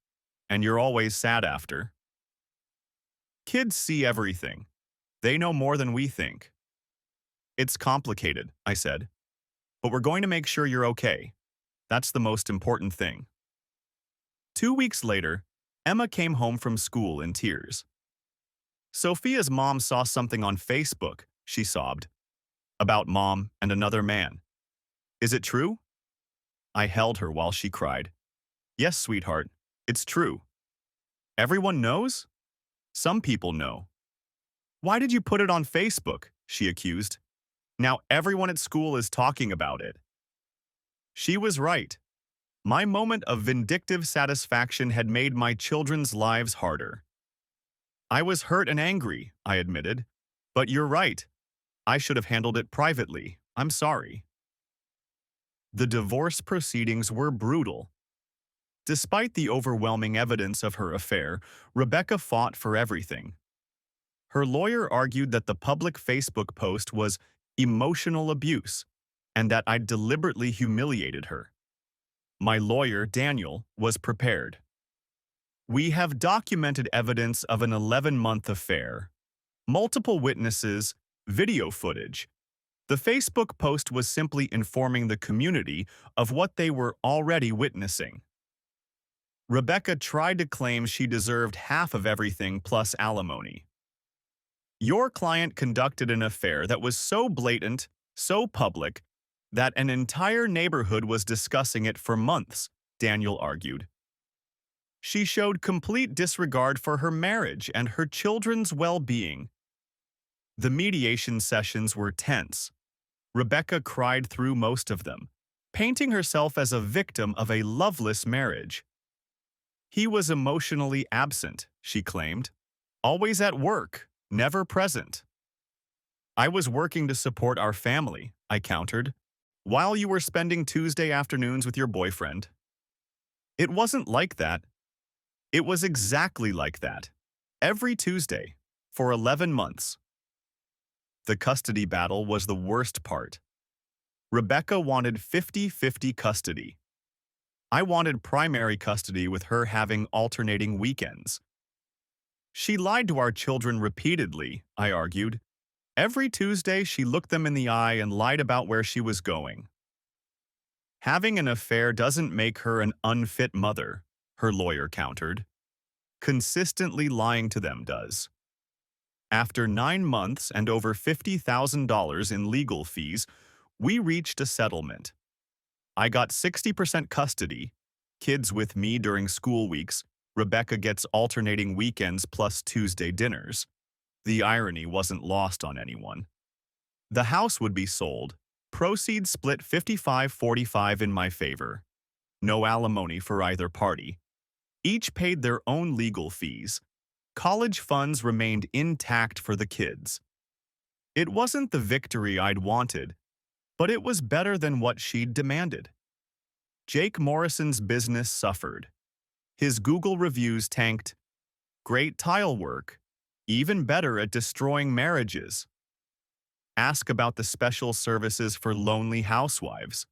and you're always sad after. Kids see everything. They know more than we think. It's complicated, I said, but we're going to make sure you're okay. That's the most important thing. 2 weeks later, Emma came home from school in tears. Sophia's mom saw something on Facebook, she sobbed, about Mom and another man. Is it true? I held her while she cried. Yes, sweetheart, it's true. Everyone knows? Some people know. Why did you put it on Facebook? She accused. Now everyone at school is talking about it. She was right. My moment of vindictive satisfaction had made my children's lives harder. I was hurt and angry, I admitted. But you're right. I should have handled it privately. I'm sorry. The divorce proceedings were brutal. Despite the overwhelming evidence of her affair, Rebecca fought for everything. Her lawyer argued that the public Facebook post was emotional abuse and that I'd deliberately humiliated her. My lawyer, Daniel, was prepared. We have documented evidence of an 11-month affair, multiple witnesses, video footage. The Facebook post was simply informing the community of what they were already witnessing. Rebecca tried to claim she deserved half of everything plus alimony. Your client conducted an affair that was so blatant, so public, that an entire neighborhood was discussing it for months, Daniel argued. She showed complete disregard for her marriage and her children's well-being. The mediation sessions were tense. Rebecca cried through most of them, painting herself as a victim of a loveless marriage. He was emotionally absent, she claimed. Always at work, never present. I was working to support our family, I countered, while you were spending Tuesday afternoons with your boyfriend. It wasn't like that. It was exactly like that. Every Tuesday, for 11 months. The custody battle was the worst part. Rebecca wanted 50-50 custody. I wanted primary custody with her having alternating weekends. She lied to our children repeatedly, I argued. Every Tuesday, she looked them in the eye and lied about where she was going. Having an affair doesn't make her an unfit mother, her lawyer countered. Consistently lying to them does. After 9 months and over $50,000 in legal fees, we reached a settlement. I got 60% custody, kids with me during school weeks. Rebecca gets alternating weekends plus Tuesday dinners. The irony wasn't lost on anyone. The house would be sold, proceeds split 55-45 in my favor. No alimony for either party. Each paid their own legal fees. College funds remained intact for the kids. It wasn't the victory I'd wanted, but it was better than what she'd demanded. Jake Morrison's business suffered. His Google reviews tanked. Great tile work, even better at destroying marriages. Ask about the special services for lonely housewives.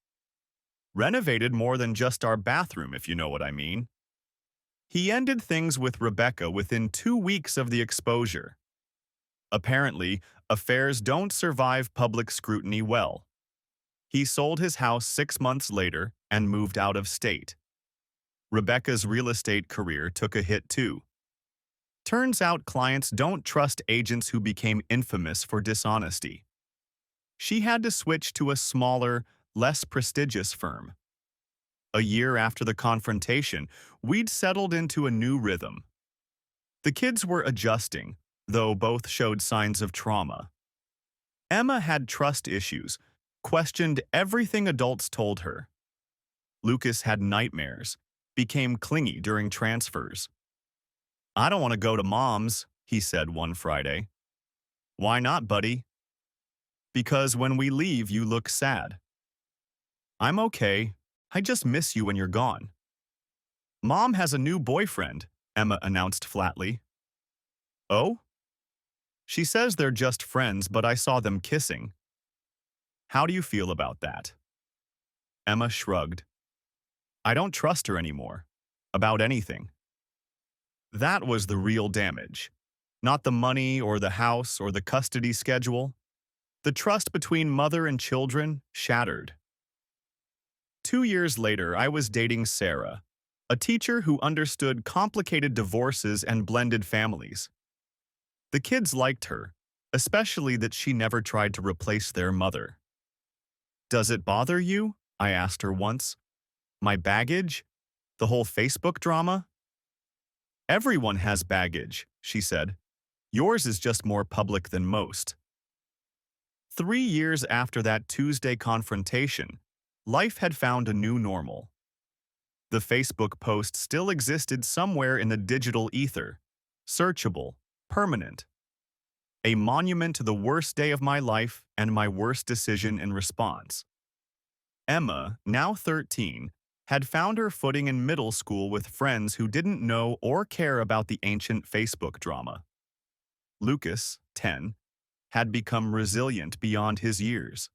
Renovated more than just our bathroom, if you know what I mean. He ended things with Rebecca within 2 weeks of the exposure. Apparently, affairs don't survive public scrutiny well. He sold his house 6 months later and moved out of state. Rebecca's real estate career took a hit too. Turns out clients don't trust agents who became infamous for dishonesty. She had to switch to a smaller, less prestigious firm. A year after the confrontation, we'd settled into a new rhythm. The kids were adjusting, though both showed signs of trauma. Emma had trust issues, questioned everything adults told her. Lucas had nightmares, became clingy during transfers. "I don't want to go to mom's," he said one Friday. "Why not, buddy?" "Because when we leave, you look sad." "I'm okay. I just miss you when you're gone." "Mom has a new boyfriend," Emma announced flatly. "Oh?" "She says they're just friends, but I saw them kissing." "How do you feel about that?" Emma shrugged. "I don't trust her anymore. About anything." That was the real damage. Not the money or the house or the custody schedule. The trust between mother and children shattered. 2 years later, I was dating Sarah, a teacher who understood complicated divorces and blended families. The kids liked her, especially that she never tried to replace their mother. "Does it bother you?" I asked her once. "My baggage? The whole Facebook drama?" "Everyone has baggage," she said. "Yours is just more public than most." 3 years after that Tuesday confrontation, life had found a new normal. The Facebook post still existed somewhere in the digital ether, searchable, permanent. A monument to the worst day of my life and my worst decision in response. Emma, now 13, had found her footing in middle school with friends who didn't know or care about the ancient Facebook drama. Lucas, 10, had become resilient beyond his years.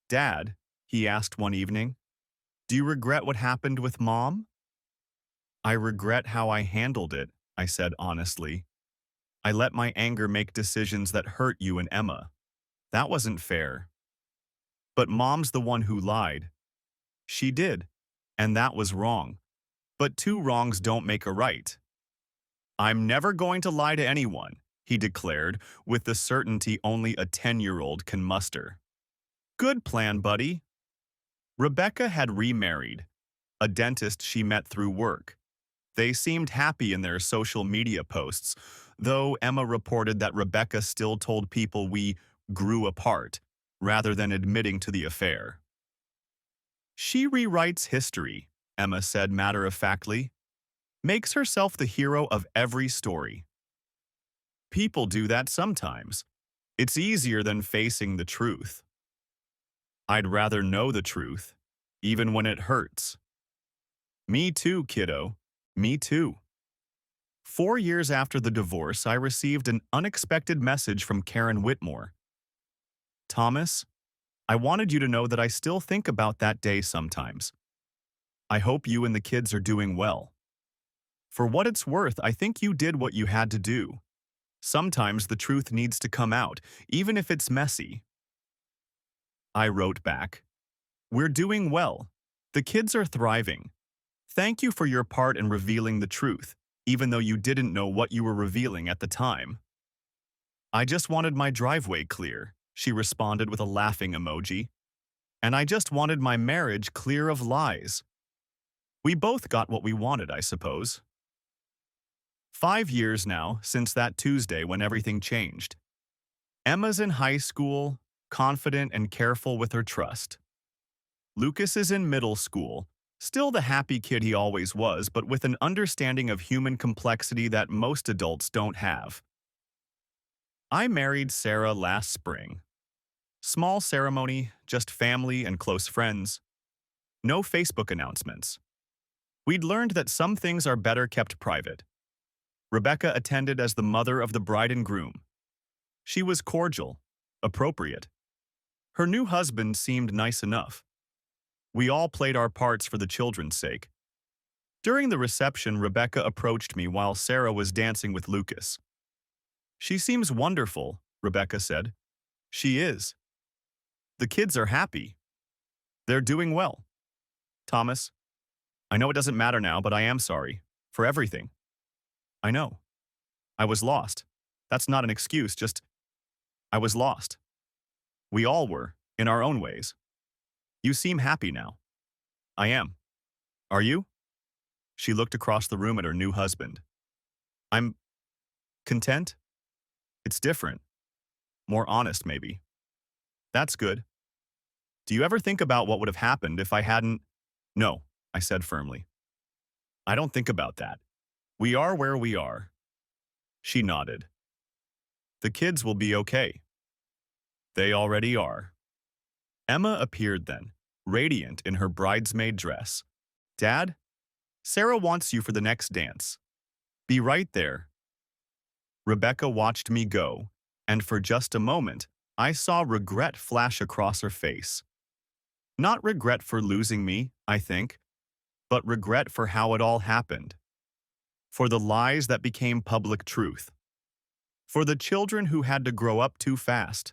"Dad," he asked one evening, "do you regret what happened with Mom?" "I regret how I handled it," I said honestly. "I let my anger make decisions that hurt you and Emma. That wasn't fair." "But Mom's the one who lied." "She did, and that was wrong. But two wrongs don't make a right." "I'm never going to lie to anyone," he declared with the certainty only a 10-year-old can muster. "Good plan, buddy." Rebecca had remarried, a dentist she met through work. They seemed happy in their social media posts, though Emma reported that Rebecca still told people we grew apart, rather than admitting to the affair. "She rewrites history," Emma said matter-of-factly. "Makes herself the hero of every story." "People do that sometimes. It's easier than facing the truth." "I'd rather know the truth, even when it hurts." "Me too, kiddo. Me too." 4 years after the divorce, I received an unexpected message from Karen Whitmore. "Thomas, I wanted you to know that I still think about that day sometimes. I hope you and the kids are doing well. For what it's worth, I think you did what you had to do. Sometimes the truth needs to come out, even if it's messy." I wrote back, "We're doing well. The kids are thriving. Thank you for your part in revealing the truth, even though you didn't know what you were revealing at the time." "I just wanted my driveway clear," she responded with a laughing emoji. "And I just wanted my marriage clear of lies." We both got what we wanted, I suppose. 5 years now since that Tuesday when everything changed. Emma's in high school, confident and careful with her trust. Lucas is in middle school, still the happy kid he always was, but with an understanding of human complexity that most adults don't have. I married Sarah last spring. Small ceremony, just family and close friends. No Facebook announcements. We'd learned that some things are better kept private. Rebecca attended as the mother of the bride and groom. She was cordial, appropriate. Her new husband seemed nice enough. We all played our parts for the children's sake. During the reception, Rebecca approached me while Sarah was dancing with Lucas. "She seems wonderful," Rebecca said. "She is. The kids are happy. They're doing well." "Thomas, I know it doesn't matter now, but I am sorry. For everything." "I know. I was lost. That's not an excuse, just I was lost. We all were, in our own ways. You seem happy now." "I am. Are you?" She looked across the room at her new husband. "I'm content. It's different. More honest, maybe. That's good. Do you ever think about what would have happened if I hadn't? No, I said firmly. I don't think about that. We are where we are. She nodded. The kids will be okay. They already are. Emma appeared then, radiant in her bridesmaid dress. Dad, Sarah wants you for the next dance. Be right there. Rebecca watched me go, and for just a moment, I saw regret flash across her face. Not regret for losing me, I think, but regret for how it all happened. For the lies that became public truth. For the children who had to grow up too fast.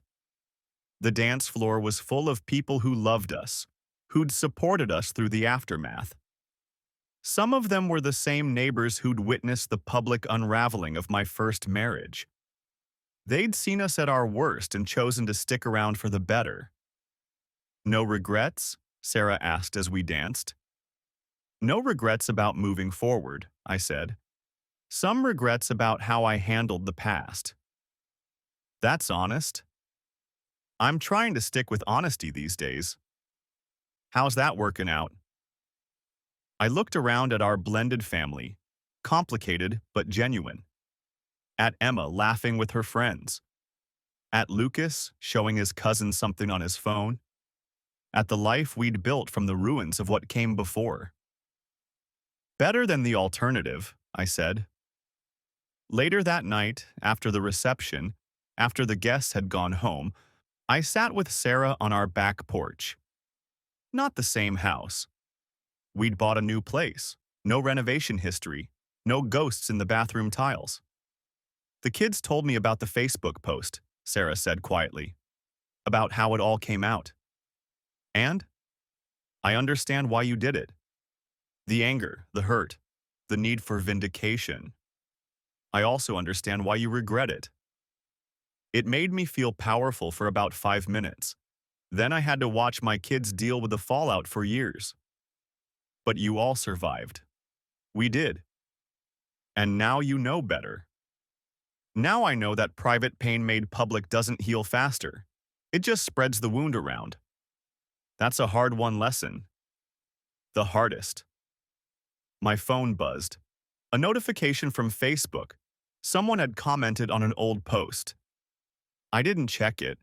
The dance floor was full of people who loved us, who'd supported us through the aftermath. Some of them were the same neighbors who'd witnessed the public unraveling of my first marriage. They'd seen us at our worst and chosen to stick around for the better. No regrets? Sarah asked as we danced. No regrets about moving forward, I said. Some regrets about how I handled the past. That's honest. I'm trying to stick with honesty these days. How's that working out? I looked around at our blended family, complicated but genuine. At Emma laughing with her friends. At Lucas showing his cousin something on his phone. At the life we'd built from the ruins of what came before. Better than the alternative, I said. Later that night, after the reception, after the guests had gone home, I sat with Sarah on our back porch. Not the same house. We'd bought a new place, no renovation history, no ghosts in the bathroom tiles. The kids told me about the Facebook post, Sarah said quietly, about how it all came out. And I understand why you did it. The anger, the hurt, the need for vindication. I also understand why you regret it. It made me feel powerful for about 5 minutes. Then I had to watch my kids deal with the fallout for years. But you all survived. We did. And now you know better. Now I know that private pain made public doesn't heal faster. It just spreads the wound around. That's a hard-won lesson. The hardest. My phone buzzed. A notification from Facebook. Someone had commented on an old post. I didn't check it.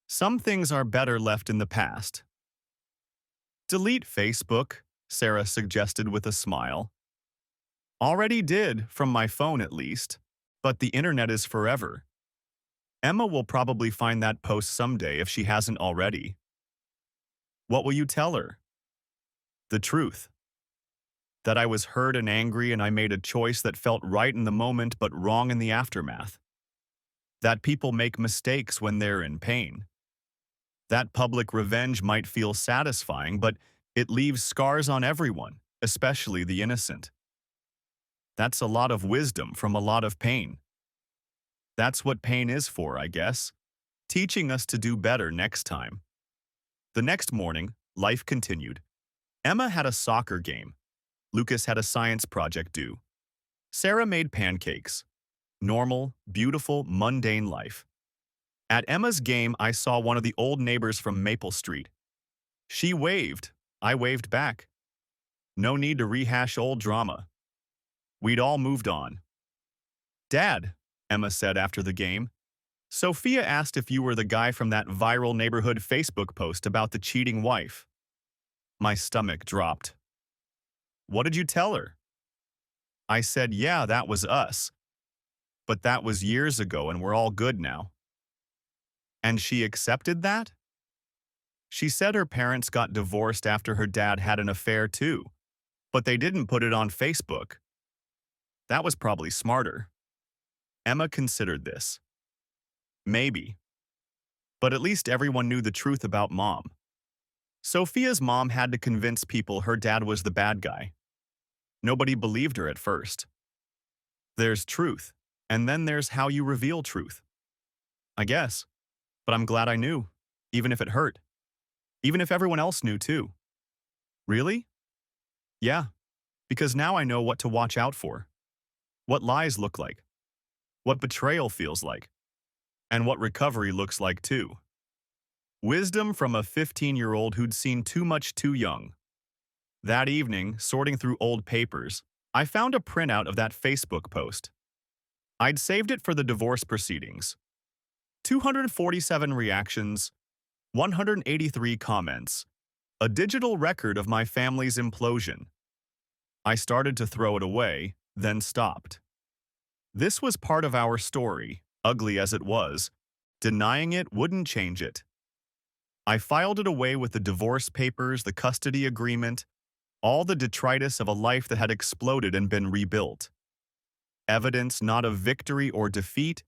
Some things are better left in the past. Delete Facebook, Sarah suggested with a smile. Already did, from my phone at least, but the internet is forever. Emma will probably find that post someday if she hasn't already. What will you tell her? The truth. That I was hurt and angry and I made a choice that felt right in the moment but wrong in the aftermath. That people make mistakes when they're in pain. That public revenge might feel satisfying, but it leaves scars on everyone, especially the innocent. That's a lot of wisdom from a lot of pain. That's what pain is for, I guess, teaching us to do better next time. The next morning, life continued. Emma had a soccer game. Lucas had a science project due. Sarah made pancakes. Normal, beautiful, mundane life. At Emma's game, I saw one of the old neighbors from Maple Street. She waved. I waved back. No need to rehash old drama. We'd all moved on. Dad, Emma said after the game, Sophia asked if you were the guy from that viral neighborhood Facebook post about the cheating wife. My stomach dropped. What did you tell her? I said, yeah, that was us. But that was years ago and we're all good now. And she accepted that? She said her parents got divorced after her dad had an affair too, but they didn't put it on Facebook. That was probably smarter. Emma considered this. Maybe. But at least everyone knew the truth about Mom. Sophia's mom had to convince people her dad was the bad guy. Nobody believed her at first. There's truth, and then there's how you reveal truth. I guess. But I'm glad I knew, even if it hurt. Even if everyone else knew too. Really? Yeah, because now I know what to watch out for. What lies look like. What betrayal feels like. And what recovery looks like, too. Wisdom from a 15-year-old who'd seen too much too young. That evening, sorting through old papers, I found a printout of that Facebook post. I'd saved it for the divorce proceedings. 247 reactions, 183 comments, a digital record of my family's implosion. I started to throw it away, then stopped. This was part of our story, ugly as it was. Denying it wouldn't change it. I filed it away with the divorce papers, the custody agreement, all the detritus of a life that had exploded and been rebuilt. Evidence not of victory or defeat,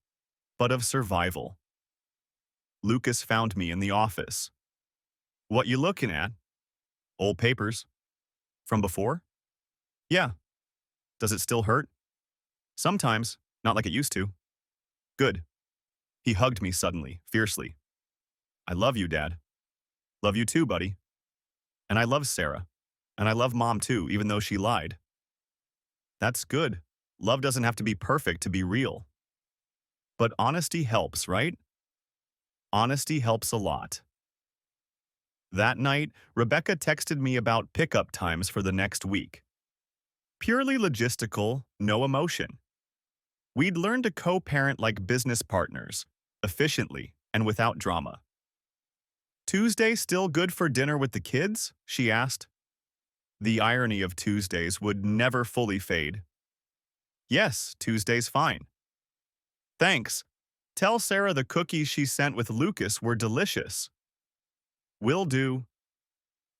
but of survival. Lucas found me in the office. "What you looking at?" "Old papers." "From before?" "Yeah." "Does it still hurt?" "Sometimes, not like it used to." "Good." He hugged me suddenly, fiercely. "I love you, Dad." "Love you too, buddy." "And I love Sarah. And I love Mom too, even though she lied." "That's good. Love doesn't have to be perfect to be real." "But honesty helps, right?" "Honesty helps a lot." That night, Rebecca texted me about pickup times for the next week. Purely logistical, no emotion. We'd learned to co-parent like business partners, efficiently and without drama. "Tuesday still good for dinner with the kids?" she asked. The irony of Tuesdays would never fully fade. "Yes, Tuesday's fine." "Thanks. Tell Sarah the cookies she sent with Lucas were delicious." "Will do."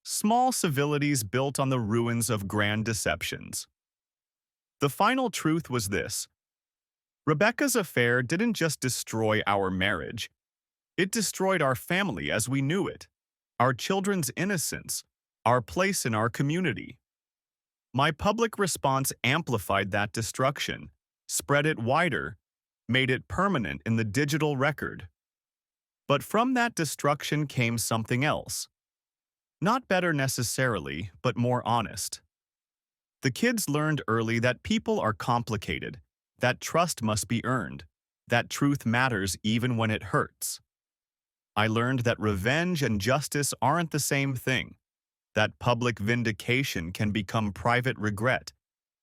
Small civilities built on the ruins of grand deceptions. The final truth was this. Rebecca's affair didn't just destroy our marriage. It destroyed our family as we knew it, our children's innocence, our place in our community. My public response amplified that destruction, spread it wider, made it permanent in the digital record. But from that destruction came something else. Not better necessarily, but more honest. The kids learned early that people are complicated, that trust must be earned, that truth matters even when it hurts. I learned that revenge and justice aren't the same thing, that public vindication can become private regret,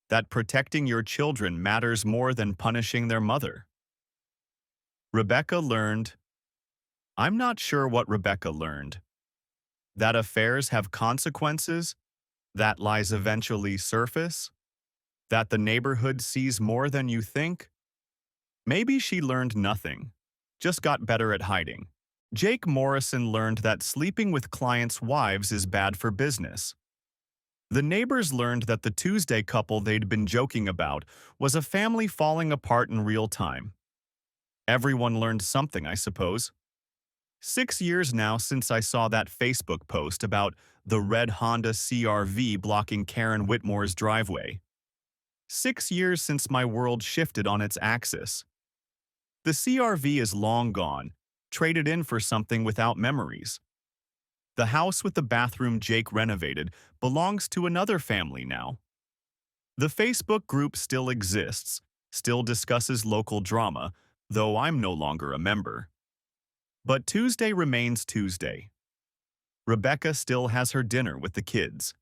that protecting your children matters more than punishing their mother. Rebecca learned. I'm not sure what Rebecca learned. That affairs have consequences, that lies eventually surface, that the neighborhood sees more than you think. Maybe she learned nothing, just got better at hiding. Jake Morrison learned that sleeping with clients' wives is bad for business. The neighbors learned that the Tuesday couple they'd been joking about was a family falling apart in real time. Everyone learned something, I suppose. 6 years now since I saw that Facebook post about the red Honda CR-V blocking Karen Whitmore's driveway. 6 years since my world shifted on its axis. The CR-V is long gone, traded in for something without memories. The house with the bathroom Jake renovated belongs to another family now. The Facebook group still exists, still discusses local drama, though I'm no longer a member. But Tuesday remains Tuesday. Rebecca still has her dinner with the kids.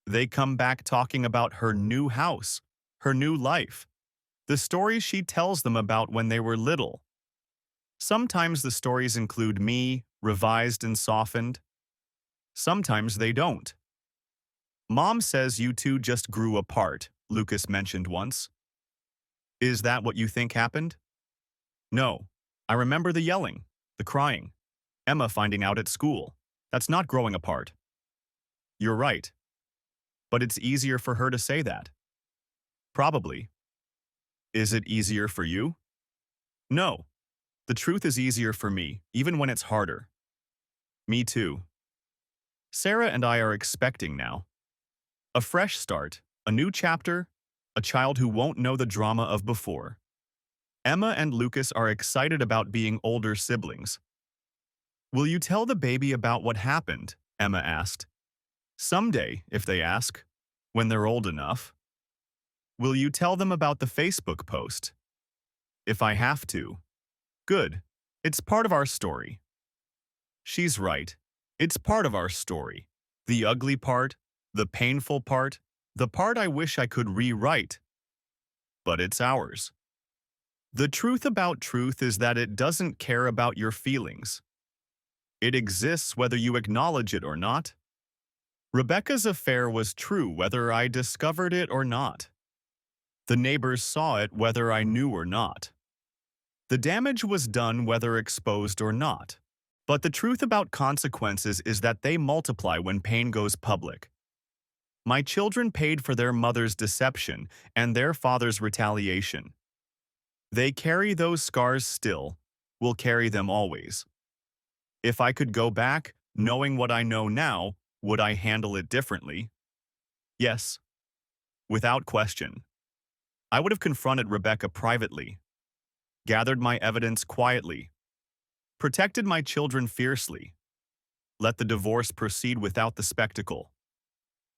They come back talking about her new house, her new life, the stories she tells them about when they were little. Sometimes the stories include me, revised and softened. Sometimes they don't. Mom says you two just grew apart, Lucas mentioned once. Is that what you think happened? No. I remember the yelling, the crying, Emma finding out at school. That's not growing apart. You're right. But it's easier for her to say that. Probably. Is it easier for you? No. The truth is easier for me, even when it's harder. Me too. Sarah and I are expecting now. A fresh start, a new chapter, a child who won't know the drama of before. Emma and Lucas are excited about being older siblings. Will you tell the baby about what happened? Emma asked. Someday, if they ask, when they're old enough. Will you tell them about the Facebook post? If I have to. Good. It's part of our story. She's right. It's part of our story. The ugly part, the painful part, the part I wish I could rewrite. But it's ours. The truth about truth is that it doesn't care about your feelings. It exists whether you acknowledge it or not. Rebecca's affair was true whether I discovered it or not. The neighbors saw it whether I knew or not. The damage was done whether exposed or not. But the truth about consequences is that they multiply when pain goes public. My children paid for their mother's deception and their father's retaliation. They carry those scars still, will carry them always. If I could go back, knowing what I know now, would I handle it differently? Yes, without question. I would have confronted Rebecca privately, gathered my evidence quietly, protected my children fiercely, let the divorce proceed without the spectacle.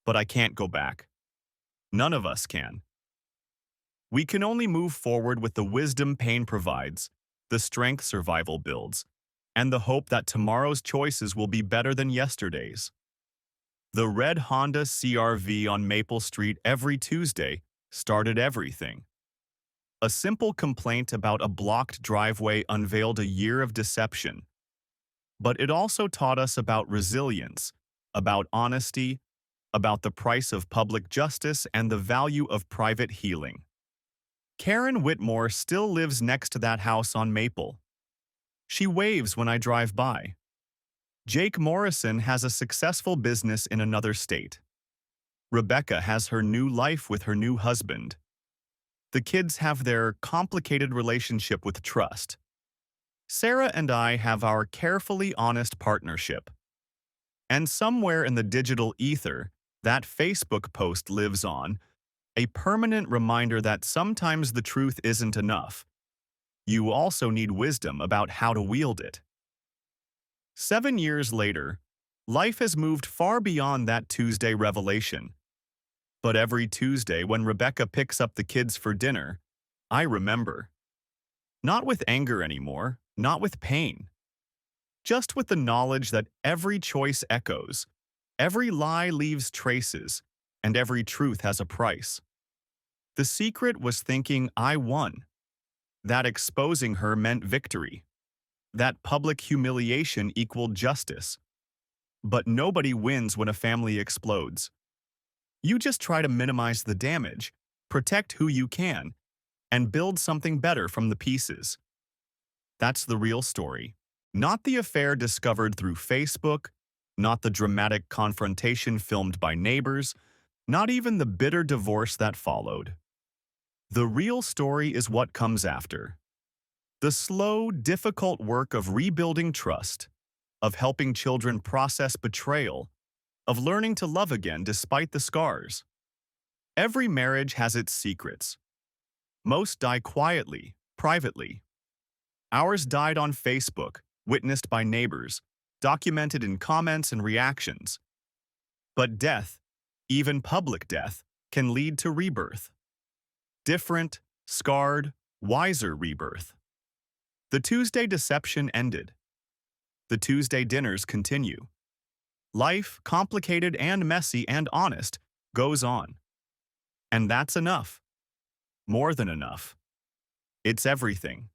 But I can't go back. None of us can. We can only move forward with the wisdom pain provides, the strength survival builds, and the hope that tomorrow's choices will be better than yesterday's. The red Honda CR-V on Maple Street every Tuesday started everything. A simple complaint about a blocked driveway unveiled a year of deception. But it also taught us about resilience, about honesty, about the price of public justice and the value of private healing. Karen Whitmore still lives next to that house on Maple. She waves when I drive by. Jake Morrison has a successful business in another state. Rebecca has her new life with her new husband. The kids have their complicated relationship with trust. Sarah and I have our carefully honest partnership. And somewhere in the digital ether, that Facebook post lives on, a permanent reminder that sometimes the truth isn't enough. You also need wisdom about how to wield it. 7 years later, life has moved far beyond that Tuesday revelation. But every Tuesday when Rebecca picks up the kids for dinner, I remember. Not with anger anymore, not with pain. Just with the knowledge that every choice echoes, every lie leaves traces, and every truth has a price. The secret was thinking I won. That exposing her meant victory. That public humiliation equaled justice. But nobody wins when a family explodes. You just try to minimize the damage, protect who you can, and build something better from the pieces. That's the real story. Not the affair discovered through Facebook, not the dramatic confrontation filmed by neighbors, not even the bitter divorce that followed. The real story is what comes after. The slow, difficult work of rebuilding trust, of helping children process betrayal, of learning to love again despite the scars. Every marriage has its secrets. Most die quietly, privately. Ours died on Facebook, witnessed by neighbors, documented in comments and reactions. But death, even public death, can lead to rebirth. Different, scarred, wiser rebirth. The Tuesday deception ended. The Tuesday dinners continue. Life, complicated and messy and honest, goes on. And that's enough. More than enough. It's everything.